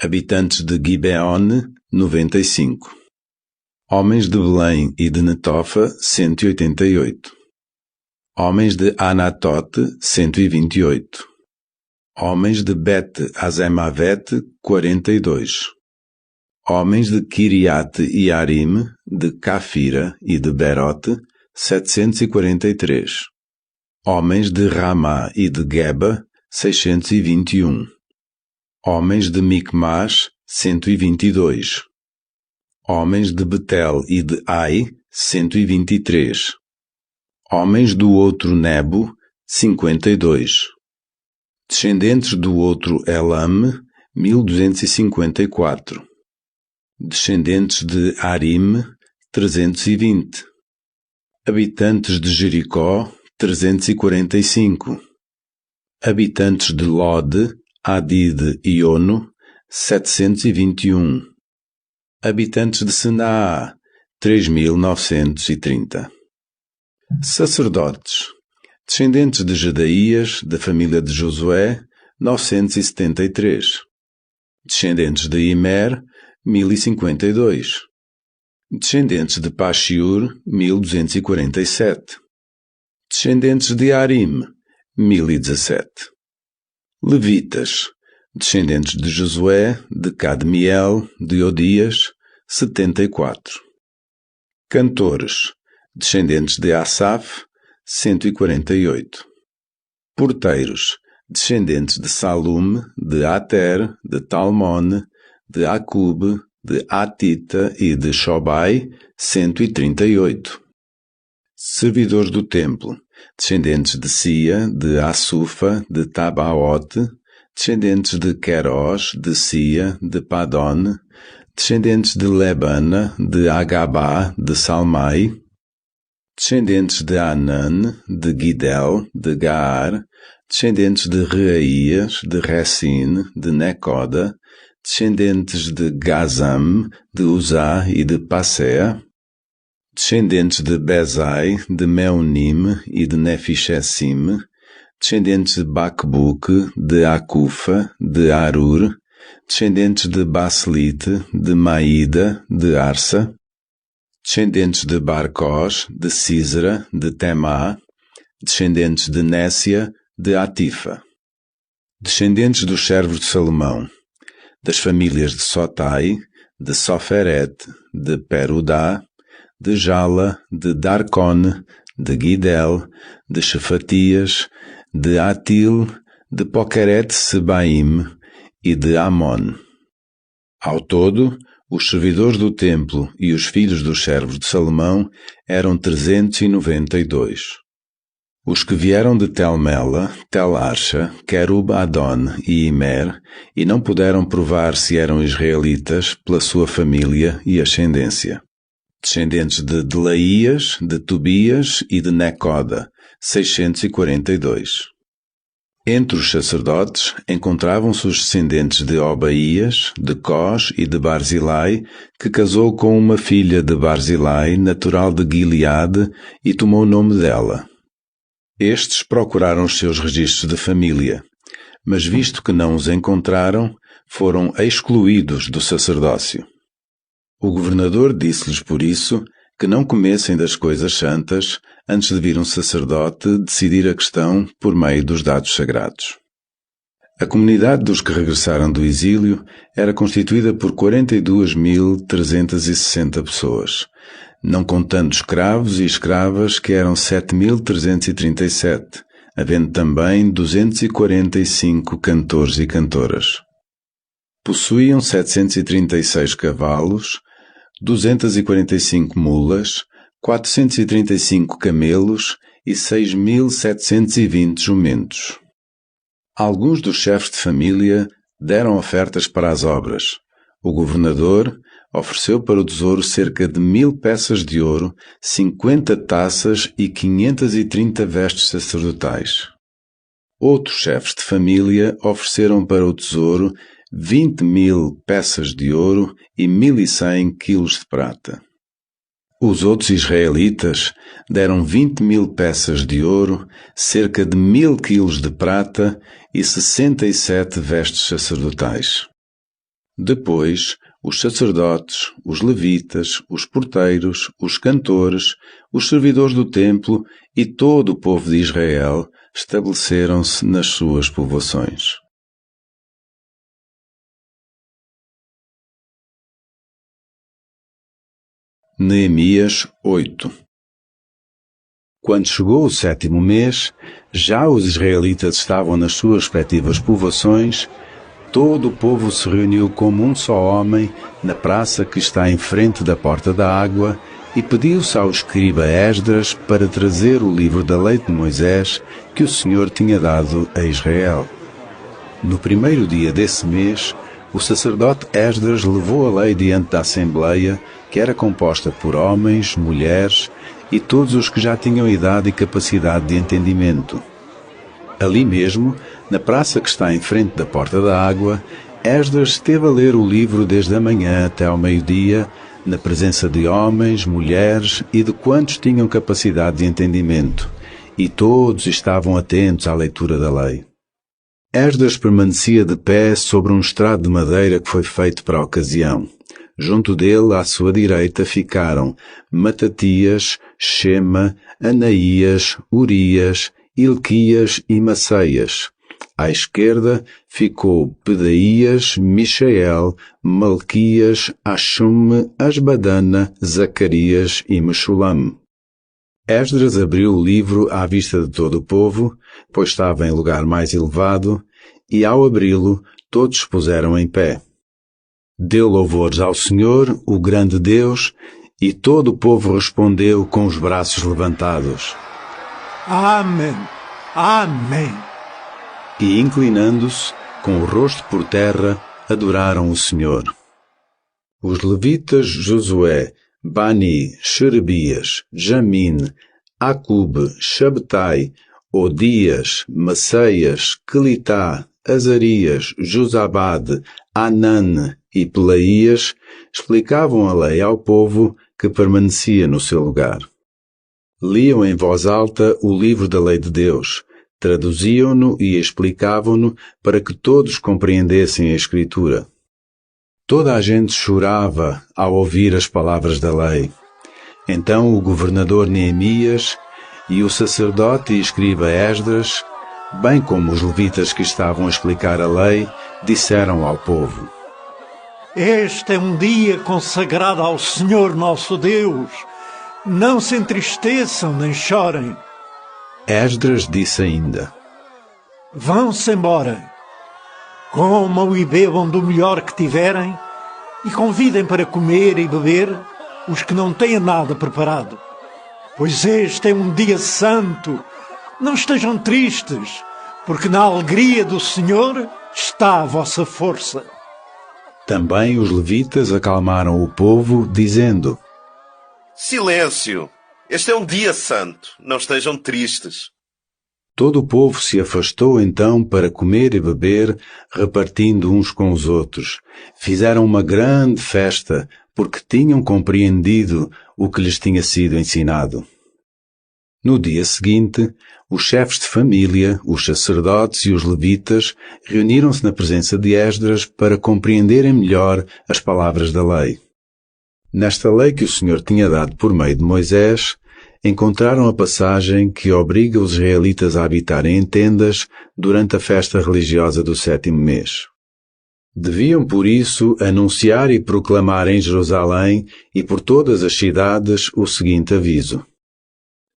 Speaker 1: Habitantes de Gibeon, 95. Homens de Belém e de Netofa, 188. Homens de Anatote, 128. Homens de Bet-Azemavet, 42. Homens de Kiriat Yarim, de Cafira e de Berote, 743. Homens de Ramá e de Geba, 621. Homens de Micmas, 122. Homens de Betel e de Ai, 123. Homens do outro Nebo, 52. Descendentes do outro Elam, 1254. Descendentes de Arim, 320. Habitantes de Jericó, 345. Habitantes de Lode, Hadid e Ono, 721. Habitantes de Senaa, 3.930. Sacerdotes. Descendentes de Jedaías, da família de Josué, 973. Descendentes de Imer, 1052. Descendentes de Pashiur, 1247. Descendentes de Arim, 1017. Levitas. Descendentes de Josué, de Cadmiel, de Odias, 74. Cantores. Descendentes de Asaf, 148. Porteiros. Descendentes de Salum, de Ater, de Talmone, de Acube, de Atita e de Shobai, 138. Servidores do templo. Descendentes de Sia, de Assufa, de Tabaote, descendentes de Querós, de Sia, de Padon, descendentes de Lebana, de Agabá, de Salmai, descendentes de Anan, de Gidel, de Gaar, descendentes de Reaías, de Ressin, de Necoda, descendentes de Gazam, de Uzá e de Passea, descendentes de Bezai, de Meunim e de Nefishessim, descendentes de Bacbuque, de Acufa, de Arur, descendentes de Baslite, de Maída, de Arsa, descendentes de Barcós, de Sísera, de Temá, descendentes de Nécia, de Atifa. Descendentes dos servos de Salomão, das famílias de Sotai, de Soferet, de Perudá, de Jala, de Darcone, de Gidel, de Shefatias, de Atil, de Poqueret-Sebaim e de Amon. Ao todo, os servidores do templo e os filhos dos servos de Salomão eram 392. Os que vieram de Tel-Mela, Tel-Arsha, Querub-Adon e Imer, e não puderam provar se eram israelitas pela sua família e ascendência. Descendentes de Delaías, de Tobias e de Necoda, 642. Entre os sacerdotes encontravam-se os descendentes de Obaías, de Cós e de Barzilai, que casou com uma filha de Barzilai, natural de Gileade, e tomou o nome dela. Estes procuraram os seus registros de família, mas visto que não os encontraram, foram excluídos do sacerdócio. O governador disse-lhes por isso que não comessem das coisas santas antes de vir um sacerdote decidir a questão por meio dos dados sagrados. A comunidade dos que regressaram do exílio era constituída por 42.360 pessoas, não contando escravos e escravas, que eram 7.337, havendo também 245 cantores e cantoras. Possuíam 736 cavalos, 245 mulas, 435 camelos e 6.720 jumentos. Alguns dos chefes de família deram ofertas para as obras. O governador ofereceu para o tesouro cerca de 1.000 peças de ouro, 50 taças e 530 vestes sacerdotais. Outros chefes de família ofereceram para o tesouro 20.000 peças de ouro e 1.100 quilos de prata. Os outros israelitas deram 20.000 peças de ouro, cerca de 1.000 quilos de prata e 67 vestes sacerdotais. Depois, os sacerdotes, os levitas, os porteiros, os cantores, os servidores do templo e todo o povo de Israel estabeleceram-se nas suas povoações. Neemias 8. Quando chegou o 7º mês, já os israelitas estavam nas suas respectivas povoações. Todo o povo se reuniu como um só homem na praça que está em frente da porta da água e pediu-se ao escriba Esdras para trazer o livro da lei de Moisés que o Senhor tinha dado a Israel. No primeiro dia desse mês, o sacerdote Esdras levou a lei diante da Assembleia, que era composta por homens, mulheres e todos os que já tinham idade e capacidade de entendimento. Ali mesmo, na praça que está em frente da porta da água, Esdras esteve a ler o livro desde a manhã até ao meio-dia, na presença de homens, mulheres e de quantos tinham capacidade de entendimento, e todos estavam atentos à leitura da lei. Esdras permanecia de pé sobre um estrado de madeira que foi feito para a ocasião. Junto dele, à sua direita, ficaram Matatias, Shema, Anaías, Urias, Ilquias e Maceias. À esquerda ficou Pedaías, Michael, Malquias, Ashum, Asbadana, Zacarias e Meshulam. Esdras abriu o livro à vista de todo o povo, pois estava em lugar mais elevado, e ao abri-lo, todos se puseram em pé. Deu louvores ao Senhor, o grande Deus, e todo o povo respondeu com os braços levantados.
Speaker 3: Amém! Amém!
Speaker 1: E inclinando-se, com o rosto por terra, adoraram o Senhor. Os levitas Josué, Bani, Xerebias, Jamin, Acube, Shabtai, Odias, Maceias, Quelitá, Azarias, Josabade, Anan e Pelaías explicavam a lei ao povo que permanecia no seu lugar. Liam em voz alta o livro da lei de Deus, traduziam-no e explicavam-no para que todos compreendessem a Escritura. Toda a gente chorava ao ouvir as palavras da lei. Então o governador Neemias e o sacerdote e escriba Esdras, bem como os levitas que estavam a explicar a lei, disseram ao povo:
Speaker 3: Este é um dia consagrado ao Senhor nosso Deus. Não se entristeçam nem chorem.
Speaker 1: Esdras disse ainda:
Speaker 3: Vão-se embora. Comam e bebam do melhor que tiverem e convidem para comer e beber os que não têm nada preparado. Pois este é um dia santo. Não estejam tristes, porque na alegria do Senhor está a vossa força.
Speaker 1: Também os levitas acalmaram o povo, dizendo:
Speaker 12: Silêncio! Este é um dia santo. Não estejam tristes.
Speaker 1: Todo o povo se afastou então para comer e beber, repartindo uns com os outros. Fizeram uma grande festa, porque tinham compreendido o que lhes tinha sido ensinado. No dia seguinte, os chefes de família, os sacerdotes e os levitas reuniram-se na presença de Esdras para compreenderem melhor as palavras da lei. Nesta lei que o Senhor tinha dado por meio de Moisés, encontraram a passagem que obriga os israelitas a habitarem em tendas durante a festa religiosa do 7º mês. Deviam, por isso, anunciar e proclamar em Jerusalém e por todas as cidades o seguinte aviso: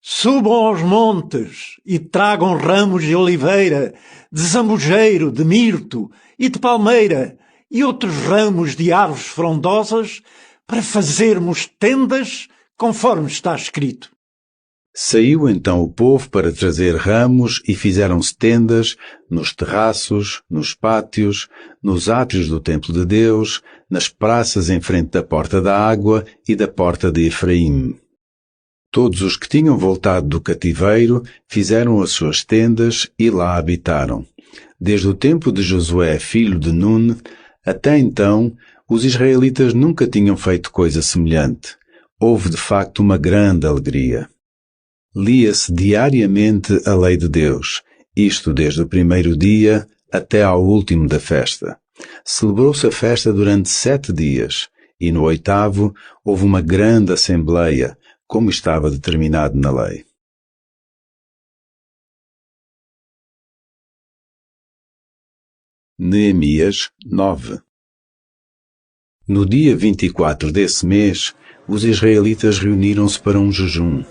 Speaker 3: Subam aos montes e tragam ramos de oliveira, de zambujeiro, de mirto e de palmeira e outros ramos de árvores frondosas para fazermos tendas conforme está escrito.
Speaker 1: Saiu então o povo para trazer ramos e fizeram-se tendas nos terraços, nos pátios, nos átrios do templo de Deus, nas praças em frente da porta da água e da porta de Efraim. Todos os que tinham voltado do cativeiro fizeram as suas tendas e lá habitaram. Desde o tempo de Josué, filho de Nun, até então, os israelitas nunca tinham feito coisa semelhante. Houve de facto uma grande alegria. Lia-se diariamente a lei de Deus, isto desde o primeiro dia até ao último da festa. Celebrou-se a festa durante 7 dias, e no 8º houve uma grande assembleia, como estava determinado na lei. Neemias 9. No dia 24 desse mês, os israelitas reuniram-se para um jejum.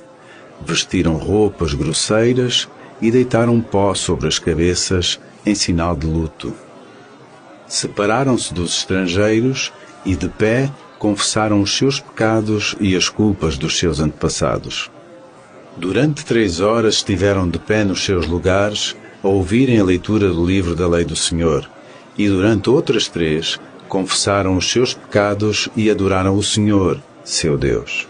Speaker 1: Vestiram roupas grosseiras e deitaram pó sobre as cabeças em sinal de luto. Separaram-se dos estrangeiros e, de pé, confessaram os seus pecados e as culpas dos seus antepassados. Durante 3 horas estiveram de pé nos seus lugares a ouvirem a leitura do livro da lei do Senhor, e durante outras 3 confessaram os seus pecados e adoraram o Senhor, seu Deus.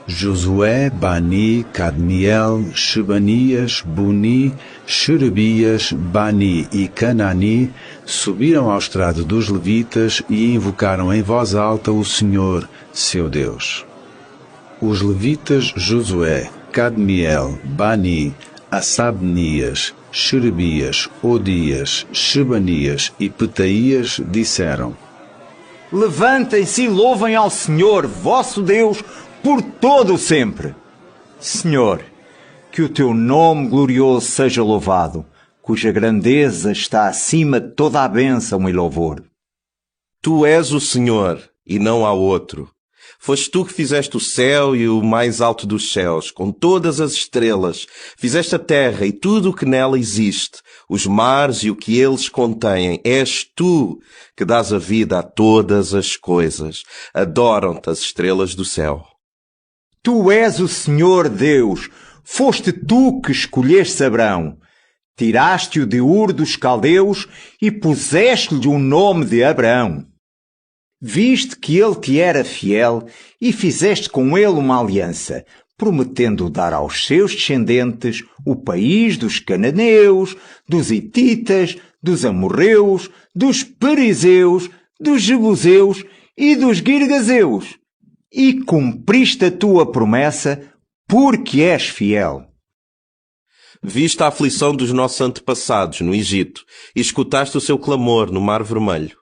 Speaker 1: Josué, Bani, Cadmiel, Shebanias, Buni, Sherebias, Bani e Canani subiram ao estrado dos levitas e invocaram em voz alta o Senhor, seu Deus. Os levitas Josué, Cadmiel, Bani, Assabnias, Sherebias, Odias, Shebanias e Petaias disseram:
Speaker 11: Levantem-se e louvem ao Senhor, vosso Deus, por todo o sempre. Senhor, que o teu nome glorioso seja louvado, cuja grandeza está acima de toda a bênção e louvor.
Speaker 12: Tu és o Senhor, e não há outro. Foste tu que fizeste o céu e o mais alto dos céus, com todas as estrelas. Fizeste a terra e tudo o que nela existe, os mares e o que eles contêm. És tu que dás a vida a todas as coisas. Adoram-te as estrelas do céu.
Speaker 11: Tu és o Senhor Deus. Foste tu que escolheste Abrão. Tiraste-o de Ur dos caldeus e puseste-lhe o nome de Abraão. Viste que ele te era fiel e fizeste com ele uma aliança, prometendo dar aos seus descendentes o país dos cananeus, dos hititas, dos amorreus, dos perizeus, dos jebuseus e dos girgazeus. E cumpriste a tua promessa, porque és fiel.
Speaker 12: Viste a aflição dos nossos antepassados no Egito e escutaste o seu clamor no Mar Vermelho.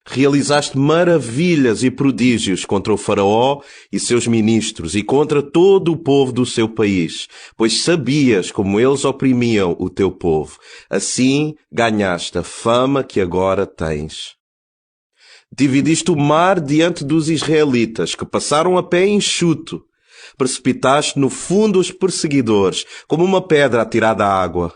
Speaker 12: Realizaste maravilhas e prodígios contra o faraó e seus ministros e contra todo o povo do seu país, pois sabias como eles oprimiam o teu povo. Assim ganhaste a fama que agora tens. Dividiste o mar diante dos israelitas, que passaram a pé enxuto. Precipitaste no fundo os perseguidores, como uma pedra atirada à água.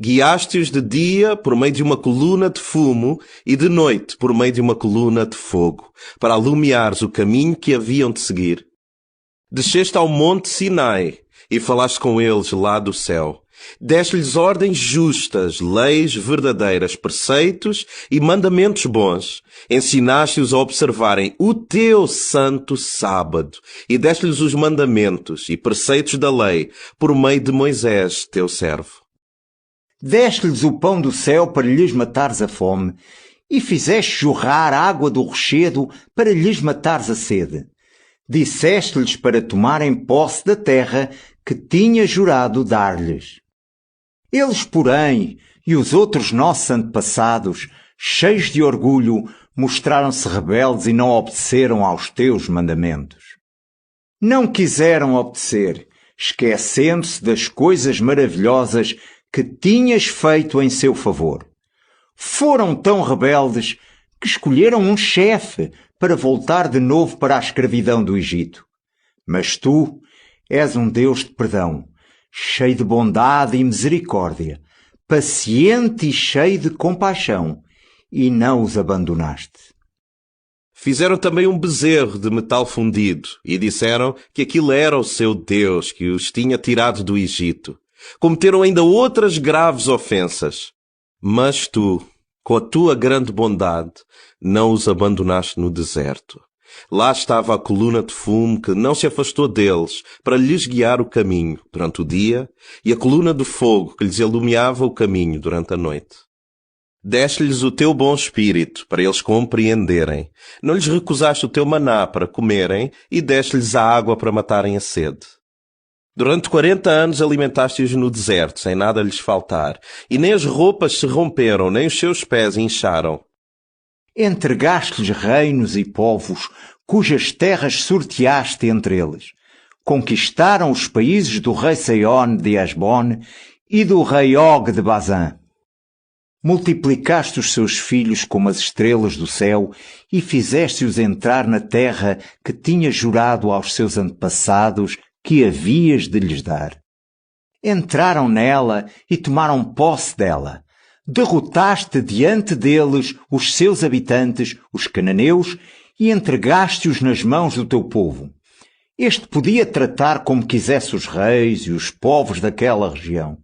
Speaker 12: Guiaste-os de dia por meio de uma coluna de fumo e de noite por meio de uma coluna de fogo, para alumiares o caminho que haviam de seguir. Desceste ao monte Sinai e falaste com eles lá do céu. Deste-lhes ordens justas, leis verdadeiras, preceitos e mandamentos bons. Ensinaste-os a observarem o teu santo sábado e deste-lhes os mandamentos e preceitos da lei por meio de Moisés, teu servo.
Speaker 11: Deste-lhes o pão do céu para lhes matares a fome, e fizeste jorrar água do rochedo para lhes matares a sede. Disseste-lhes para tomarem posse da terra que tinha jurado dar-lhes. Eles, porém, e os outros nossos antepassados, cheios de orgulho, mostraram-se rebeldes e não obedeceram aos teus mandamentos. Não quiseram obedecer, esquecendo-se das coisas maravilhosas que tinhas feito em seu favor. Foram tão rebeldes que escolheram um chefe para voltar de novo para a escravidão do Egito. Mas tu és um Deus de perdão, cheio de bondade e misericórdia, paciente e cheio de compaixão, e não os abandonaste.
Speaker 12: Fizeram também um bezerro de metal fundido e disseram que aquilo era o seu Deus que os tinha tirado do Egito. Cometeram ainda outras graves ofensas. Mas tu, com a tua grande bondade, não os abandonaste no deserto. Lá estava a coluna de fumo que não se afastou deles para lhes guiar o caminho durante o dia e a coluna de fogo que lhes iluminava o caminho durante a noite. Deste-lhes o teu bom espírito para eles compreenderem. Não lhes recusaste o teu maná para comerem e deste-lhes a água para matarem a sede. Durante 40 anos alimentaste-os no deserto, sem nada lhes faltar, e nem as roupas se romperam, nem os seus pés incharam.
Speaker 11: Entregaste-lhes reinos e povos, cujas terras sorteaste entre eles. Conquistaram os países do rei Seion de Hesbon e do rei Og de Bazã. Multiplicaste os seus filhos como as estrelas do céu e fizeste-os entrar na terra que tinhas jurado aos seus antepassados que havias de lhes dar. Entraram nela e tomaram posse dela. Derrotaste diante deles os seus habitantes, os cananeus, e entregaste-os nas mãos do teu povo. Este podia tratar como quisesse os reis e os povos daquela região.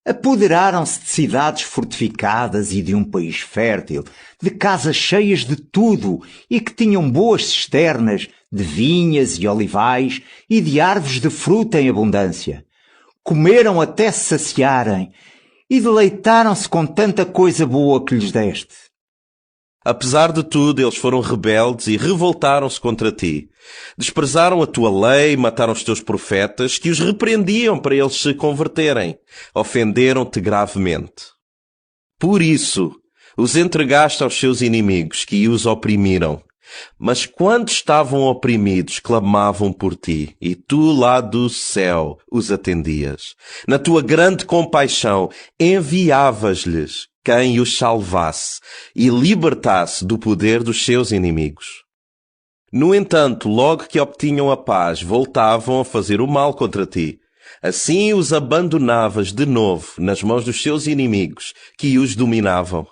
Speaker 11: Apoderaram-se de cidades fortificadas e de um país fértil, de casas cheias de tudo e que tinham boas cisternas, de vinhas e olivais e de árvores de fruta em abundância. Comeram até se saciarem e deleitaram-se com tanta coisa boa que lhes deste.
Speaker 12: Apesar de tudo, eles foram rebeldes e revoltaram-se contra ti. Desprezaram a tua lei, mataram os teus profetas, que os repreendiam para eles se converterem. Ofenderam-te gravemente. Por isso, os entregaste aos seus inimigos, que os oprimiram. Mas quando estavam oprimidos, clamavam por ti, e tu lá do céu os atendias. Na tua grande compaixão, enviavas-lhes quem os salvasse e libertasse do poder dos seus inimigos. No entanto, logo que obtinham a paz, voltavam a fazer o mal contra ti. Assim os abandonavas de novo nas mãos dos seus inimigos, que os dominavam.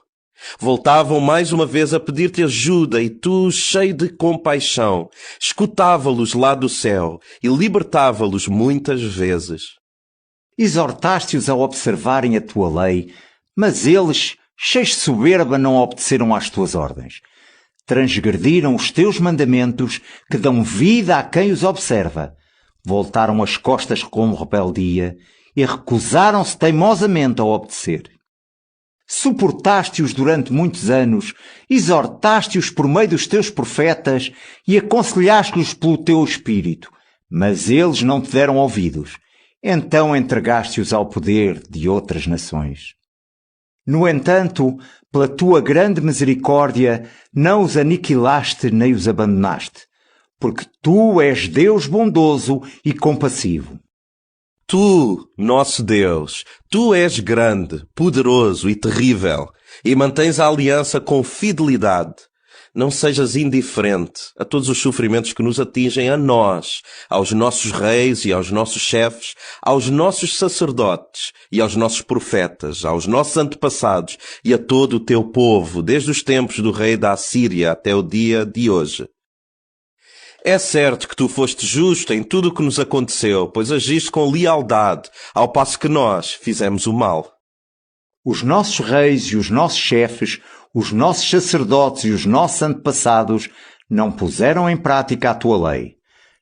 Speaker 12: Voltavam mais uma vez a pedir-te ajuda e tu, cheio de compaixão, escutava-los lá do céu e libertava-los muitas vezes.
Speaker 11: Exortaste-os a observarem a tua lei, mas eles, cheios de soberba, não obedeceram às tuas ordens. Transgrediram os teus mandamentos, que dão vida a quem os observa. Voltaram as costas com rebeldia e recusaram-se teimosamente a obedecer. Suportaste-os durante muitos anos, exortaste-os por meio dos teus profetas e aconselhaste-os pelo teu espírito, mas eles não te deram ouvidos. Então entregaste-os ao poder de outras nações. No entanto, pela tua grande misericórdia, não os aniquilaste nem os abandonaste, porque tu és Deus bondoso e compassivo.
Speaker 12: Tu, nosso Deus, tu és grande, poderoso e terrível, e mantens a aliança com fidelidade. Não sejas indiferente a todos os sofrimentos que nos atingem a nós, aos nossos reis e aos nossos chefes, aos nossos sacerdotes e aos nossos profetas, aos nossos antepassados e a todo o teu povo, desde os tempos do rei da Assíria até o dia de hoje. É certo que tu foste justo em tudo o que nos aconteceu, pois agiste com lealdade, ao passo que nós fizemos o mal.
Speaker 11: Os nossos reis e os nossos chefes, os nossos sacerdotes e os nossos antepassados não puseram em prática a tua lei,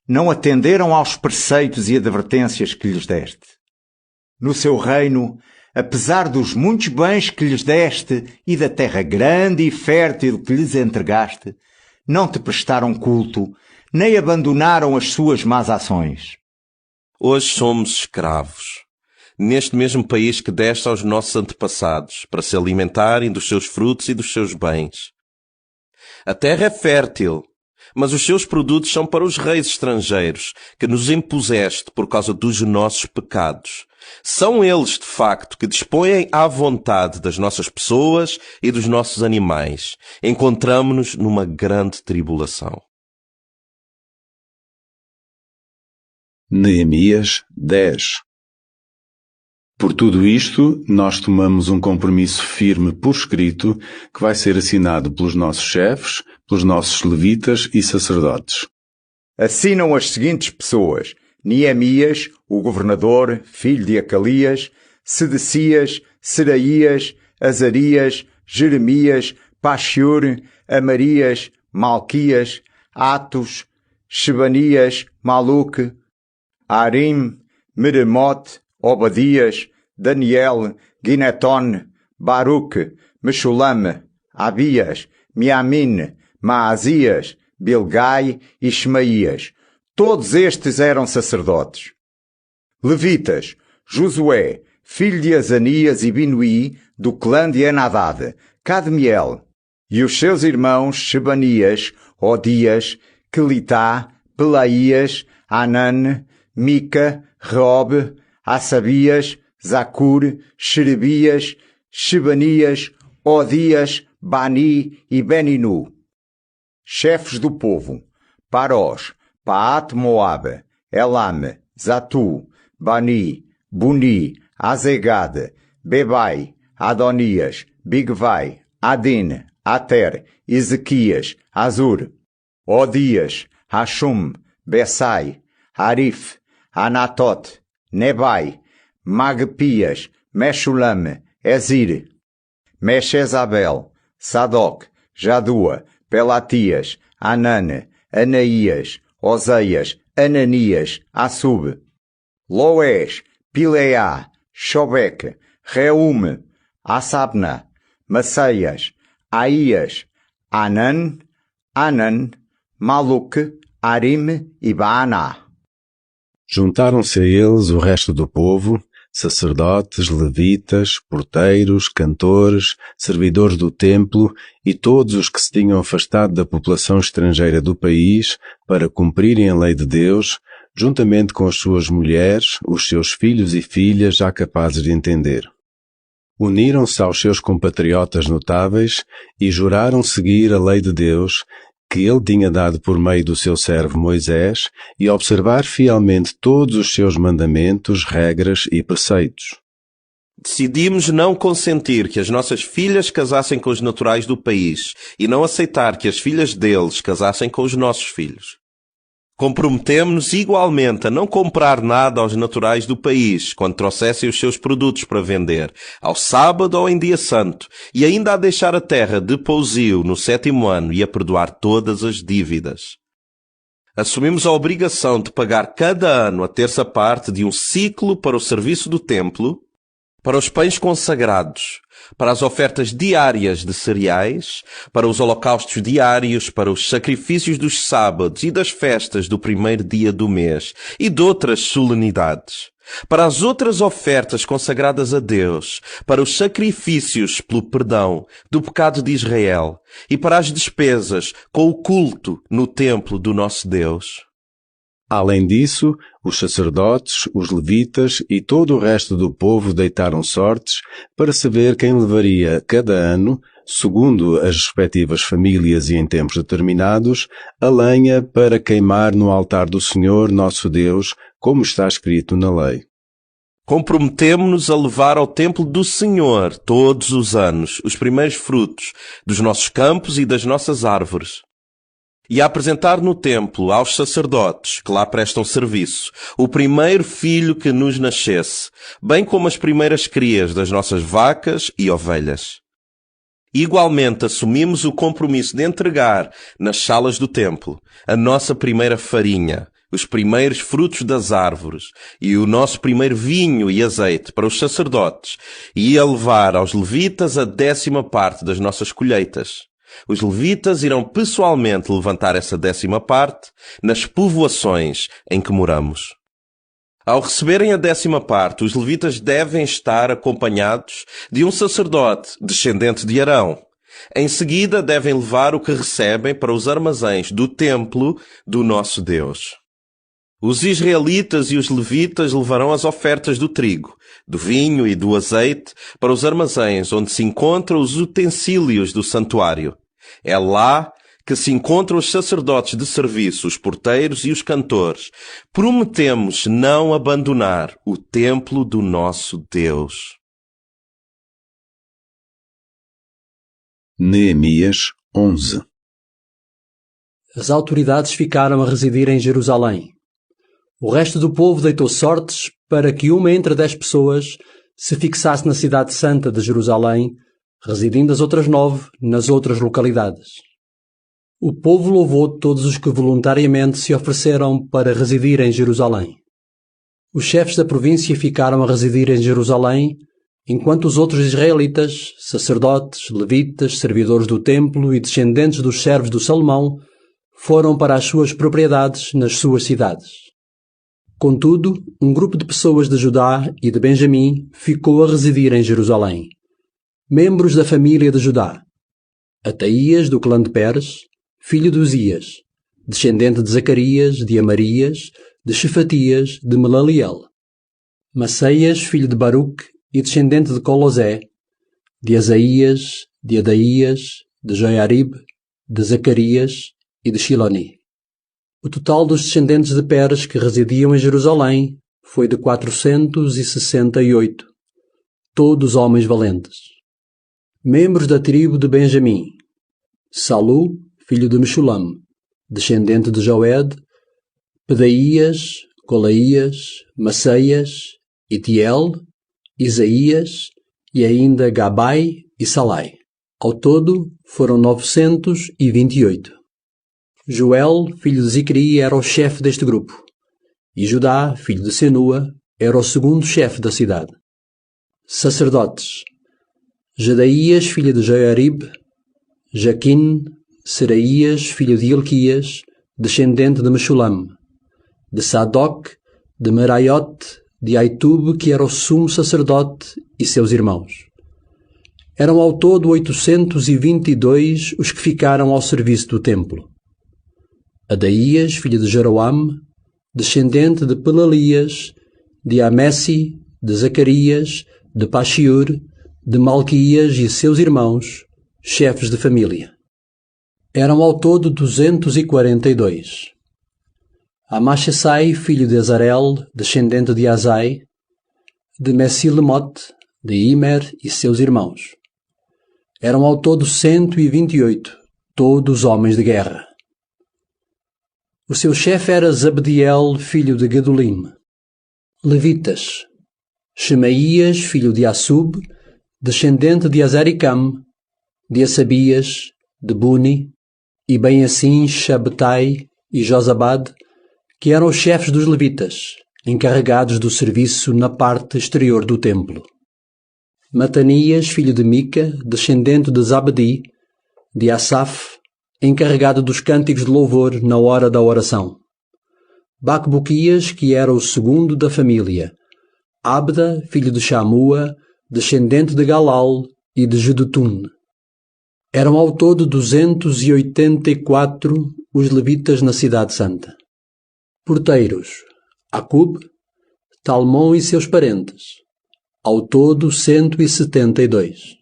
Speaker 11: não atenderam aos preceitos e advertências que lhes deste. No seu reino, apesar dos muitos bens que lhes deste e da terra grande e fértil que lhes entregaste, não te prestaram culto, nem abandonaram as suas más ações.
Speaker 12: Hoje somos escravos, neste mesmo país que deste aos nossos antepassados, para se alimentarem dos seus frutos e dos seus bens. A terra é fértil, mas os seus produtos são para os reis estrangeiros, que nos impuseste por causa dos nossos pecados. São eles, de facto, que dispõem à vontade das nossas pessoas e dos nossos animais. Encontramo-nos numa grande tribulação.
Speaker 1: Neemias 10. Por tudo isto, nós tomamos um compromisso firme por escrito que vai ser assinado pelos nossos chefes, pelos nossos levitas e sacerdotes.
Speaker 11: Assinam as seguintes pessoas: Neemias, o governador, filho de Acalias, Sedecias, Seraías, Azarias, Jeremias, Pashur, Amarias, Malquias, Atos, Shebanias, Maluque, Arim, Meremote, Obadias, Daniel, Gineton, Baruque, Meshulam, Abias, Miamin, Maazias, Bilgai e Shemaías. Todos estes eram sacerdotes. Levitas: Josué, filho de Azanias e Binuí, do clã de Enadad, Cadmiel, e os seus irmãos Shebanias, Odias, Quelitá, Pelaías, Anan, Mica, Reob, Assabias, Zacur, Xerebias, Shebanias, Odias, Bani e Beninu. Chefes do povo: Parós, Paat Moabe, Elam, Zatu, Bani, Buni, Azegad, Bebai, Adonias, Bigvai, Adin, Ater, Ezequias, Azur, Odias, Hashum, Besai, Harif, Anatot, Nebai, Magpias, Meshulam, Ezir, Meshezabel, Sadoc, Jadua, Pelatias, Anan, Anaías, Oseias, Ananias, Assub, Loés, Pileá, Shobek, Reume, Asabna, Maceias, Aías, Anan, Maluque, Arim e Baaná.
Speaker 1: Juntaram-se a eles o resto do povo, sacerdotes, levitas, porteiros, cantores, servidores do templo e todos os que se tinham afastado da população estrangeira do país para cumprirem a lei de Deus, juntamente com as suas mulheres, os seus filhos e filhas já capazes de entender. Uniram-se aos seus compatriotas notáveis e juraram seguir a lei de Deus, que ele tinha dado por meio do seu servo Moisés, e observar fielmente todos os seus mandamentos, regras e preceitos.
Speaker 12: Decidimos não consentir que as nossas filhas casassem com os naturais do país e não aceitar que as filhas deles casassem com os nossos filhos. Comprometemo-nos igualmente a não comprar nada aos naturais do país quando trouxessem os seus produtos para vender, ao sábado ou em dia santo, e ainda a deixar a terra de pousio no 7º ano e a perdoar todas as dívidas. Assumimos a obrigação de pagar cada ano a 1/3 parte de um ciclo para o serviço do templo, para os pães consagrados, para as ofertas diárias de cereais, para os holocaustos diários, para os sacrifícios dos sábados e das festas do 1º dia do mês e de outras solenidades, para as outras ofertas consagradas a Deus, para os sacrifícios pelo perdão do pecado de Israel e para as despesas com o culto no templo do nosso Deus.
Speaker 1: Além disso, os sacerdotes, os levitas e todo o resto do povo deitaram sortes para saber quem levaria cada ano, segundo as respectivas famílias e em tempos determinados, a lenha para queimar no altar do Senhor nosso Deus, como está escrito na lei.
Speaker 12: Comprometemo-nos a levar ao templo do Senhor todos os anos os primeiros frutos dos nossos campos e das nossas árvores, e a apresentar no templo aos sacerdotes que lá prestam serviço o primeiro filho que nos nascesse, bem como as primeiras crias das nossas vacas e ovelhas. Igualmente assumimos o compromisso de entregar nas salas do templo a nossa primeira farinha, os primeiros frutos das árvores e o nosso primeiro vinho e azeite para os sacerdotes, e a levar aos levitas a 10ª parte das nossas colheitas. Os levitas irão pessoalmente levantar essa 10ª parte nas povoações em que moramos. Ao receberem a 10ª parte, os levitas devem estar acompanhados de um sacerdote descendente de Arão. Em seguida, devem levar o que recebem para os armazéns do templo do nosso Deus. Os israelitas e os levitas levarão as ofertas do trigo, do vinho e do azeite para os armazéns onde se encontram os utensílios do santuário. É lá que se encontram os sacerdotes de serviço, os porteiros e os cantores. Prometemos não abandonar o templo do nosso Deus.
Speaker 1: Neemias 11.
Speaker 2: As autoridades ficaram a residir em Jerusalém. O resto do povo deitou sortes para que uma entre 10 pessoas se fixasse na cidade santa de Jerusalém, residindo as outras 9 nas outras localidades. O povo louvou todos os que voluntariamente se ofereceram para residir em Jerusalém. Os chefes da província ficaram a residir em Jerusalém, enquanto os outros israelitas, sacerdotes, levitas, servidores do templo e descendentes dos servos do Salomão, foram para as suas propriedades nas suas cidades. Contudo, um grupo de pessoas de Judá e de Benjamim ficou a residir em Jerusalém. Membros da família de Judá: Ataías, do clã de Pérez, filho de Uzias, descendente de Zacarias, de Amarias, de Shefatias, de Melaliel. Maceias, filho de Baruque e descendente de Colosé, de Asaías, de Adaías, de Joiarib, de Zacarias e de Shiloni. O total dos descendentes de Peres que residiam em Jerusalém foi de 468, todos homens valentes. Membros da tribo de Benjamim: Salu, filho de Meshulam, descendente de Joed, Pedaías, Colaías, Maceias, Itiel, Isaías e ainda Gabai e Salai. Ao todo foram 928. Joel, filho de Zicri, era o chefe deste grupo, e Judá, filho de Senua, era o segundo chefe da cidade. Sacerdotes: Jedaías, filho de Joiarib, Jaquim, Seraías, filho de Ilquias, descendente de Meshulam, de Sadoc, de Meraiote, de Aitube, que era o sumo sacerdote, e seus irmãos. Eram ao todo 822 os que ficaram ao serviço do templo. Adaías, filho de Jeroam, descendente de Pelalias, de Amessi, de Zacarias, de Paxiur, de Malquias e seus irmãos, chefes de família. Eram ao todo 242. Amashesai, filho de Azarel, descendente de Azai, de Mesilemote, de Imer e seus irmãos. Eram ao todo 128, todos homens de guerra. O seu chefe era Zabdiel, filho de Gedulim. Levitas: Shemaías, filho de Assub, descendente de Azaricam, de Assabias, de Buni, e bem assim Shabtai e Josabad, que eram os chefes dos levitas, encarregados do serviço na parte exterior do templo. Matanias, filho de Mica, descendente de Zabdi, de Asaf, encarregado dos cânticos de louvor na hora da oração. Bacbuquias, que era o segundo da família. Abda, filho de Shamua, descendente de Galal e de Jedutun. Eram ao todo 284 os levitas na cidade santa. Porteiros: Acub, Talmon e seus parentes. Ao todo 172.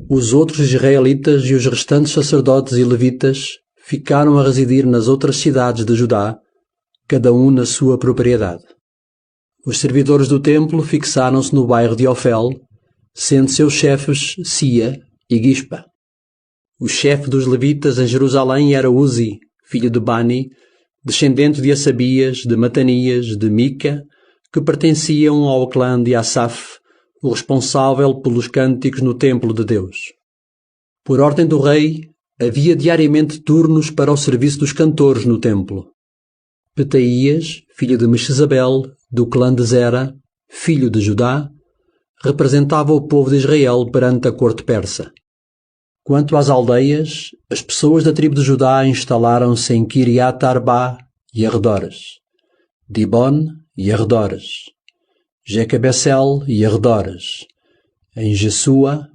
Speaker 2: Os outros israelitas e os restantes sacerdotes e levitas ficaram a residir nas outras cidades de Judá, cada um na sua propriedade. Os servidores do templo fixaram-se no bairro de Ofel, sendo seus chefes Sia e Gispa. O chefe dos levitas em Jerusalém era Uzi, filho de Bani, descendente de Assabias, de Matanias, de Mica, que pertenciam ao clã de Asaf, o responsável pelos cânticos no templo de Deus. Por ordem do rei, havia diariamente turnos para o serviço dos cantores no templo. Petaías, filho de Meshezabel, do clã de Zera, filho de Judá, representava o povo de Israel perante a corte persa. Quanto às aldeias, as pessoas da tribo de Judá instalaram-se em Kiriat Arba e arredores, Dibon e arredores, Jecabessel e arredores, em Jesua,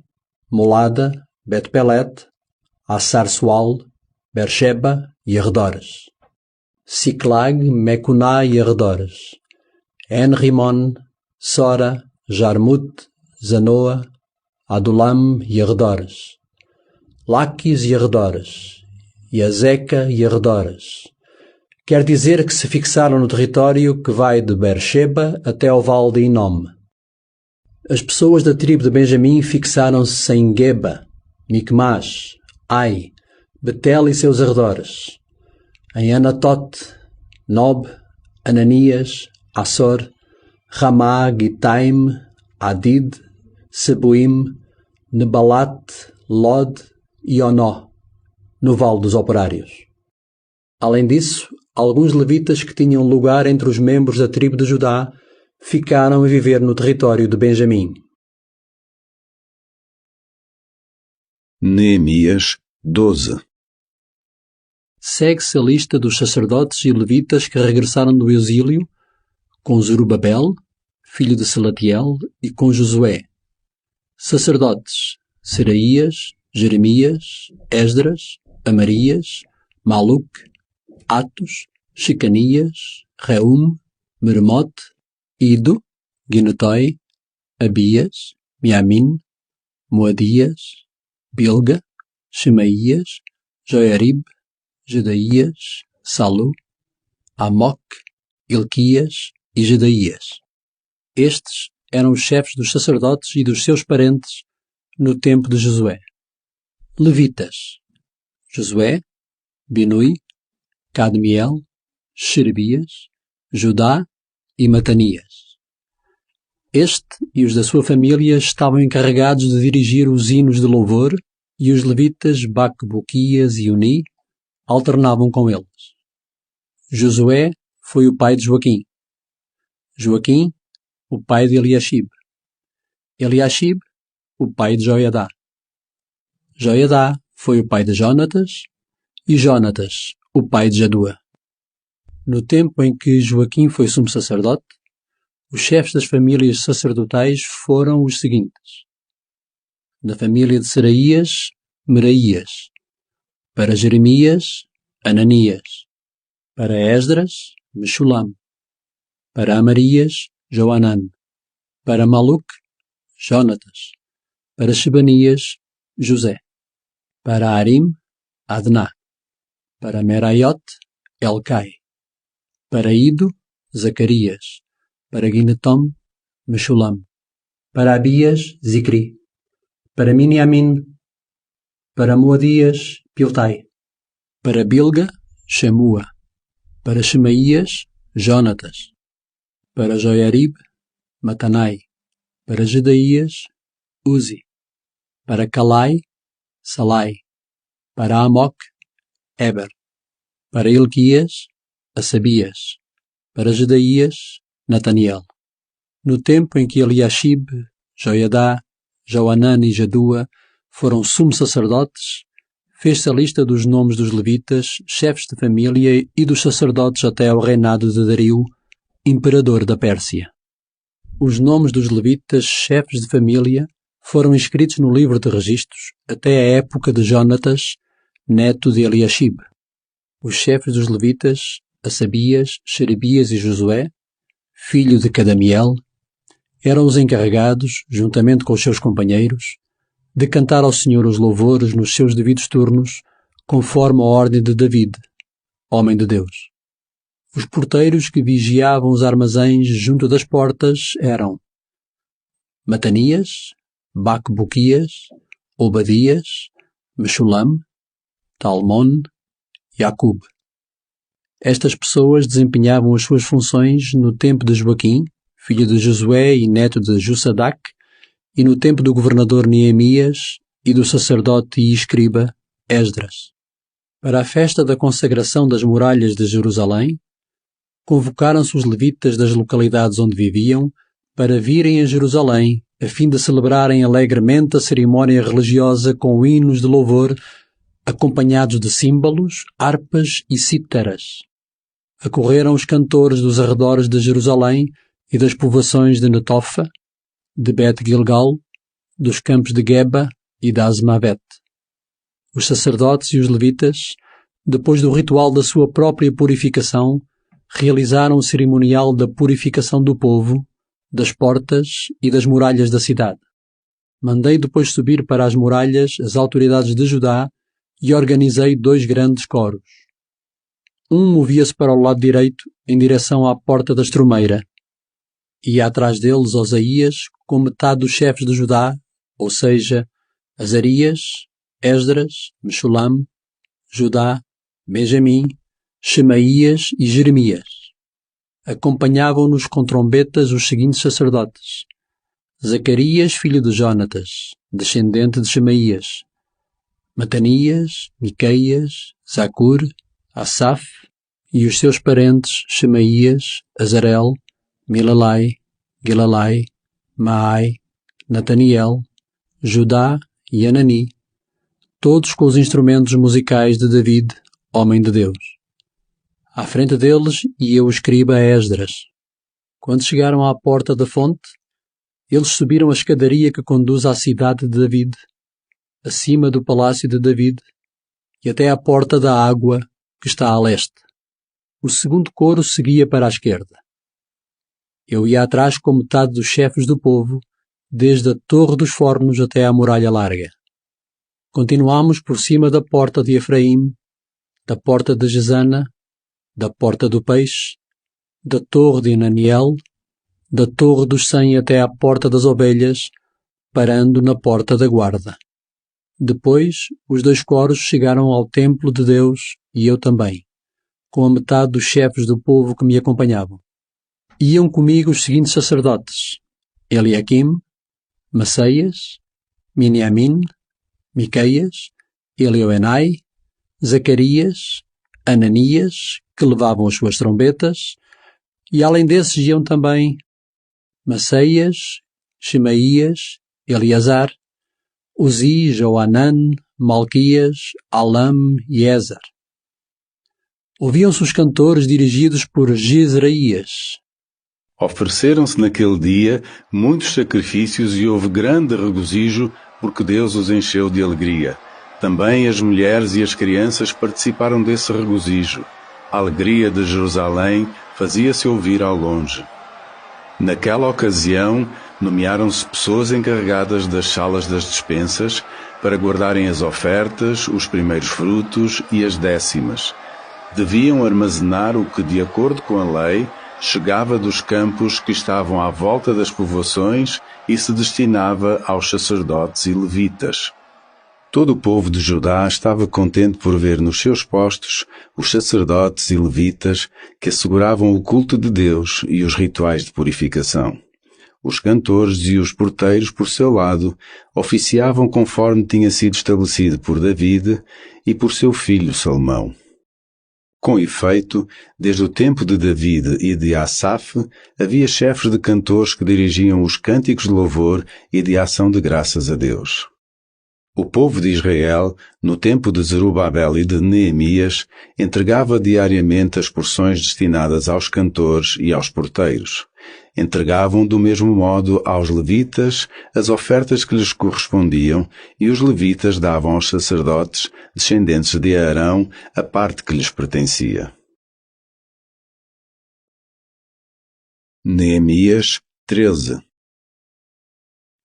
Speaker 2: Molada, Bet-Pelet, Assar-Sual, Bersheba e arredores, Siclag, Mecuná e arredores, En-Rimon, Sora, Jarmut, Zanoa, Adulam e arredores, Laquis e arredores, e Azeca e arredores. Quer dizer que se fixaram no território que vai de Bersheba até ao vale de Inom. As pessoas da tribo de Benjamim fixaram-se em Geba, Micmas, Ai, Betel e seus arredores, em Anatote, Nob, Ananias, Assor, Ramá, Gitaim, Adid, Sebuim, Nebalat, Lod e Onó, no Vale dos Operários. Além disso, alguns levitas que tinham lugar entre os membros da tribo de Judá ficaram a viver no território de Benjamim.
Speaker 1: Neemias 12.
Speaker 2: Segue-se a lista dos sacerdotes e levitas que regressaram do exílio, com Zorobabel, filho de Salatiel, e com Josué. Sacerdotes: Seraías, Jeremias, Esdras, Amarias, Maluque, Atos, Shecanias, Reum, Meremote, Ido, Ginotoi, Abias, Miamin, Moadias, Bilga, Shemaías, Joiarib, Jedaías, Salu, Amoc, Ilquias e Jedaías. Estes eram os chefes dos sacerdotes e dos seus parentes no tempo de Josué. Levitas: Josué, Binui, Cadmiel, Xerebias, Judá e Matanias. Este e os da sua família estavam encarregados de dirigir os hinos de louvor, e os levitas Bacbuquias e Uni alternavam com eles. Josué foi o pai de Joaquim. Joaquim, o pai de Eliashib. Eliashib, o pai de Joiadá. Joiadá foi o pai de Jonatas, e Jonatas, o pai de Jadua. No tempo em que Joaquim foi sumo sacerdote, os chefes das famílias sacerdotais foram os seguintes: da família de Seraías, Meraías; para Jeremias, Ananias; para Esdras, Meshulam; para Amarias, Joanã; para Maluc, Jonatas; para Shebanias, José; para Arim, Adná; para Meraiot, Elcai; para Ido, Zacarias; para Ginetom, Meshulam; para Abias, Zicri; para Miniamin; para Moadias, Piltai; para Bilga, Shamua; para Shemaías, Jonatas; para Joiarib, Matanai; para Jedaías, Uzi; para Calai, Salai; para Amoc, Eber; para Ilquias, Asabias; para Jedaías, Nataniel. No tempo em que Eliashib, Joiadá, Joanã e Jadua foram sumos sacerdotes, fez-se a lista dos nomes dos levitas, chefes de família e dos sacerdotes até ao reinado de Dario, imperador da Pérsia. Os nomes dos levitas, chefes de família, foram inscritos no livro de registros até a época de Jonatas, neto de Eliashib. Os chefes dos levitas, Asabias, Xerebias e Josué, filho de Cadmiel, eram os encarregados, juntamente com os seus companheiros, de cantar ao Senhor os louvores nos seus devidos turnos, conforme a ordem de David, homem de Deus. Os porteiros que vigiavam os armazéns junto das portas eram Matanias, Bacbuquias, Obadias, Meshulam, Talmon, Jacub. Estas pessoas desempenhavam as suas funções no tempo de Joaquim, filho de Josué e neto de Josadac, e no tempo do governador Neemias e do sacerdote e escriba Esdras. Para a festa da consagração das muralhas de Jerusalém, convocaram-se os levitas das localidades onde viviam para virem a Jerusalém, a fim de celebrarem alegremente a cerimónia religiosa com hinos de louvor, acompanhados de símbolos, harpas e cítaras. Acorreram os cantores dos arredores de Jerusalém e das povoações de Netofa, de Bet-Gilgal, dos campos de Geba e de Asmavet. Os sacerdotes e os levitas, depois do ritual da sua própria purificação, realizaram o cerimonial da purificação do povo, das portas e das muralhas da cidade. Mandei depois subir para as muralhas as autoridades de Judá e organizei 2 grandes coros. Um movia-se para o lado direito, em direção à porta da Estromeira, e atrás deles Osaías, com metade dos chefes de Judá, ou seja, Azarias, Esdras, Meshulam, Judá, Benjamim, Shemaías e Jeremias. Acompanhavam-nos com trombetas os seguintes sacerdotes: Zacarias, filho de Jonatas, descendente de Shemaías; Matanias, Miqueias, Zacur, Asaf e os seus parentes Shemaías, Azarel, Milalai, Gilalai, Maai, Nataniel, Judá e Anani, todos com os instrumentos musicais de David, homem de Deus. À frente deles ia o escriba Esdras. Quando chegaram à porta da fonte, eles subiram a escadaria que conduz à cidade de David, acima do palácio de David, e até à porta da água, que está a leste. O segundo coro seguia para a esquerda. Eu ia atrás com metade dos chefes do povo desde a Torre dos Fornos até à Muralha Larga. Continuámos por cima da Porta de Efraim, da Porta de Gesana, da Porta do Peixe, da Torre de Ananiel, da Torre dos 100 até à Porta das Ovelhas, parando na Porta da Guarda. Depois, os 2 coros chegaram ao templo de Deus e eu também, com a metade dos chefes do povo que me acompanhavam. Iam comigo os seguintes sacerdotes: Eliaquim, Maceias, Miniamim, Miqueias, Elioenai, Zacarias, Ananias, que levavam as suas trombetas, e além desses iam também Maceias, Shemaías, Eleazar, Uzi, Joanã, Malquias, Alam e Ezer. Ouviam-se os cantores dirigidos por Gisraías.
Speaker 1: Ofereceram-se naquele dia muitos sacrifícios e houve grande regozijo, porque Deus os encheu de alegria. Também as mulheres e as crianças participaram desse regozijo. A alegria de Jerusalém fazia-se ouvir ao longe. Naquela ocasião, nomearam-se pessoas encarregadas das salas das despensas para guardarem as ofertas, os primeiros frutos e as décimas. Deviam armazenar o que, de acordo com a lei, chegava dos campos que estavam à volta das povoações e se destinava aos sacerdotes e levitas. Todo o povo de Judá estava contente por ver nos seus postos os sacerdotes e levitas que asseguravam o culto de Deus e os rituais de purificação. Os cantores e os porteiros, por seu lado, oficiavam conforme tinha sido estabelecido por David e por seu filho Salomão. Com efeito, desde o tempo de David e de Asaf, havia chefes de cantores que dirigiam os cânticos de louvor e de ação de graças a Deus. O povo de Israel, no tempo de Zerubabel e de Neemias, entregava diariamente as porções destinadas aos cantores e aos porteiros. Entregavam do mesmo modo aos levitas as ofertas que lhes correspondiam, e os levitas davam aos sacerdotes, descendentes de Arão, a parte que lhes pertencia. Neemias 13.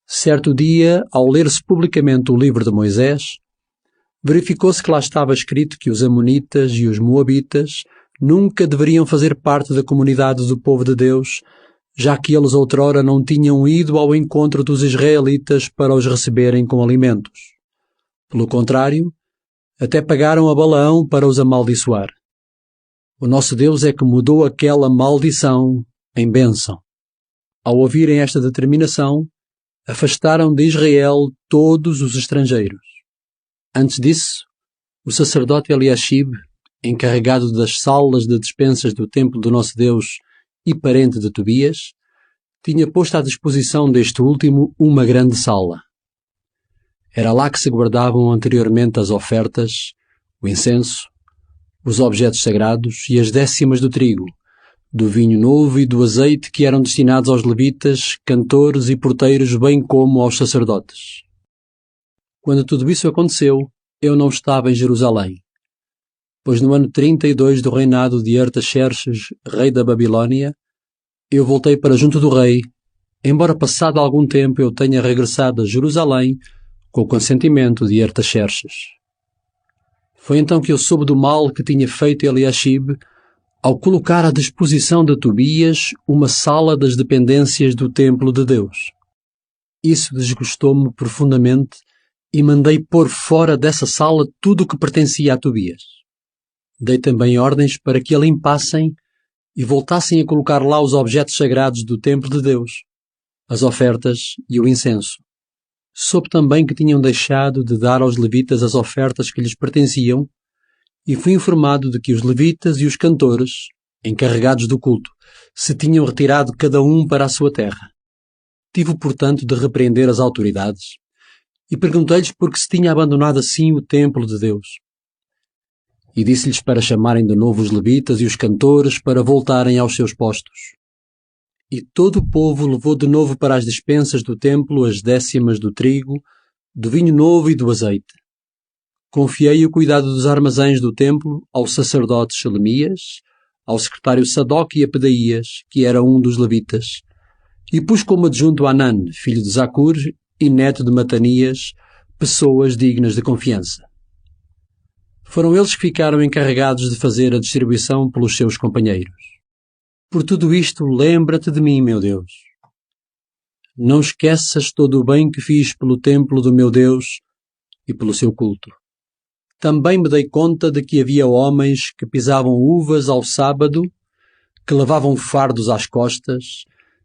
Speaker 2: Certo dia, ao ler-se publicamente o livro de Moisés, verificou-se que lá estava escrito que os amonitas e os moabitas nunca deveriam fazer parte da comunidade do povo de Deus, já que eles outrora não tinham ido ao encontro dos israelitas para os receberem com alimentos. Pelo contrário, até pagaram a Balaão para os amaldiçoar. O nosso Deus é que mudou aquela maldição em bênção. Ao ouvirem esta determinação, afastaram de Israel todos os estrangeiros. Antes disso, o sacerdote Eliashib, encarregado das salas de despensas do templo do nosso Deus e parente de Tobias, tinha posto à disposição deste último uma grande sala. Era lá que se guardavam anteriormente as ofertas, o incenso, os objetos sagrados e as décimas do trigo, do vinho novo e do azeite que eram destinados aos levitas, cantores e porteiros, bem como aos sacerdotes. Quando tudo isso aconteceu, eu não estava em Jerusalém, pois no ano 32 do reinado de Artaxerxes, rei da Babilónia, eu voltei para junto do rei, embora passado algum tempo eu tenha regressado a Jerusalém com o consentimento de Artaxerxes. Foi então que eu soube do mal que tinha feito Eliashib ao colocar à disposição de Tobias uma sala das dependências do templo de Deus. Isso desgostou-me profundamente e mandei pôr fora dessa sala tudo o que pertencia a Tobias. Dei também ordens para que a limpassem e voltassem a colocar lá os objetos sagrados do templo de Deus, as ofertas e o incenso. Soube também que tinham deixado de dar aos levitas as ofertas que lhes pertenciam, e fui informado de que os levitas e os cantores, encarregados do culto, se tinham retirado cada um para a sua terra. Tive, portanto, de repreender as autoridades e perguntei-lhes por que se tinha abandonado assim o templo de Deus. E disse-lhes para chamarem de novo os levitas e os cantores para voltarem aos seus postos. E todo o povo levou de novo para as despensas do templo as décimas do trigo, do vinho novo e do azeite. Confiei o cuidado dos armazéns do templo ao sacerdote Selemias, ao secretário Sadoc e a Pedaías, que era um dos levitas, e pus como adjunto Anã, filho de Zacur e neto de Matanias, pessoas dignas de confiança. Foram eles que ficaram encarregados de fazer a distribuição pelos seus companheiros. Por tudo isto, lembra-te de mim, meu Deus. Não esqueças todo o bem que fiz pelo templo do meu Deus e pelo seu culto. Também me dei conta de que havia homens que pisavam uvas ao sábado, que levavam fardos às costas,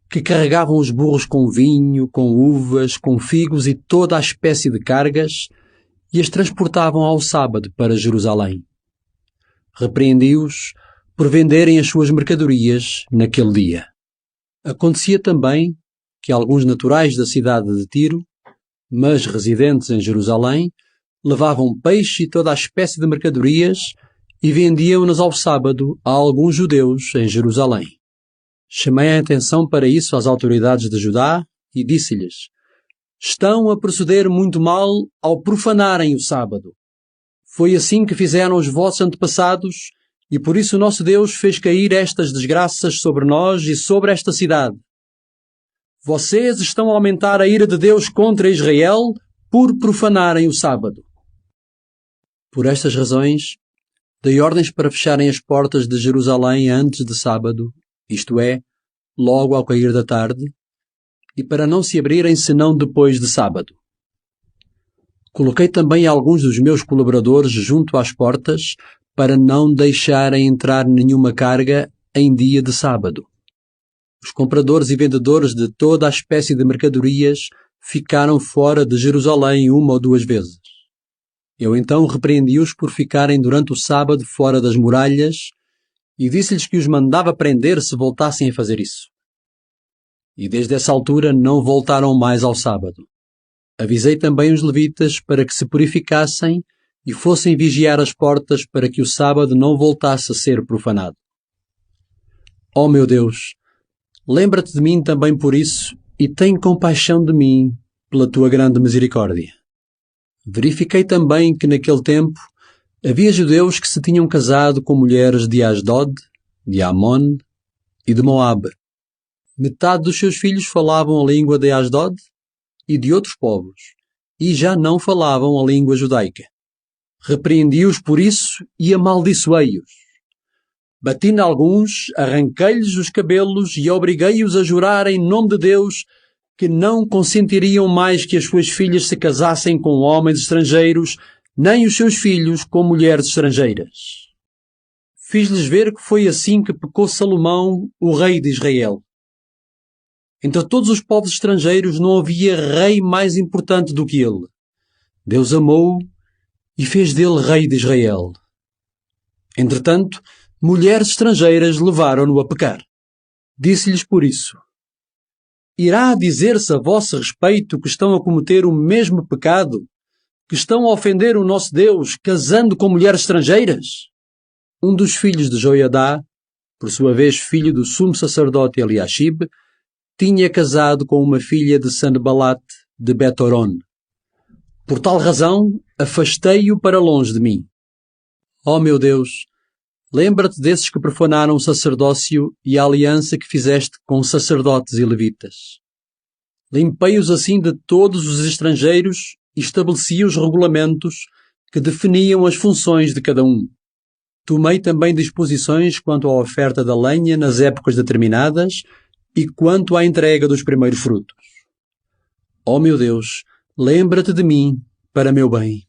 Speaker 2: que carregavam os burros com vinho, com uvas, com figos e toda a espécie de cargas, e as transportavam ao sábado para Jerusalém. Repreendi-os por venderem as suas mercadorias naquele dia. Acontecia também que alguns naturais da cidade de Tiro, mas residentes em Jerusalém, levavam peixe e toda a espécie de mercadorias e vendiam-nas ao sábado a alguns judeus em Jerusalém. Chamei a atenção para isso às autoridades de Judá e disse-lhes: estão a proceder muito mal ao profanarem o sábado. Foi assim que fizeram os vossos antepassados, e por isso o nosso Deus fez cair estas desgraças sobre nós e sobre esta cidade. Vocês estão a aumentar a ira de Deus contra Israel por profanarem o sábado. Por estas razões, dei ordens para fecharem as portas de Jerusalém antes de sábado, isto é, logo ao cair da tarde, e para não se abrirem senão depois de sábado. Coloquei também alguns dos meus colaboradores junto às portas para não deixarem entrar nenhuma carga em dia de sábado. Os compradores e vendedores de toda a espécie de mercadorias ficaram fora de Jerusalém uma ou duas vezes. Eu então repreendi-os por ficarem durante o sábado fora das muralhas e disse-lhes que os mandava prender se voltassem a fazer isso. E desde essa altura não voltaram mais ao sábado. Avisei também os levitas para que se purificassem e fossem vigiar as portas para que o sábado não voltasse a ser profanado. Ó meu Deus, lembra-te de mim também por isso e tem compaixão de mim pela tua grande misericórdia. Verifiquei também que naquele tempo havia judeus que se tinham casado com mulheres de Asdod, de Amon e de Moabe. Metade dos seus filhos falavam a língua de Asdod e de outros povos, e já não falavam a língua judaica. Repreendi-os por isso e amaldiçoei-os. Bati em alguns, arranquei-lhes os cabelos e obriguei-os a jurar em nome de Deus que não consentiriam mais que as suas filhas se casassem com homens estrangeiros, nem os seus filhos com mulheres estrangeiras. Fiz-lhes ver que foi assim que pecou Salomão, o rei de Israel. Entre todos os povos estrangeiros não havia rei mais importante do que ele. Deus amou-o e fez dele rei de Israel. Entretanto, mulheres estrangeiras levaram-no a pecar. Disse-lhes por isso: irá dizer-se a vosso respeito que estão a cometer o mesmo pecado, que estão a ofender o nosso Deus, casando com mulheres estrangeiras? Um dos filhos de Joiadá, por sua vez filho do sumo sacerdote Eliashib, tinha casado com uma filha de Sanbalate de Bet-Horon. Por tal razão, afastei-o para longe de mim. Ó meu Deus, lembra-te desses que profanaram o sacerdócio e a aliança que fizeste com sacerdotes e levitas. Limpei-os assim de todos os estrangeiros e estabeleci os regulamentos que definiam as funções de cada um. Tomei também disposições quanto à oferta da lenha nas épocas determinadas e quanto à entrega dos primeiros frutos. Ó meu Deus, lembra-te de mim para meu bem.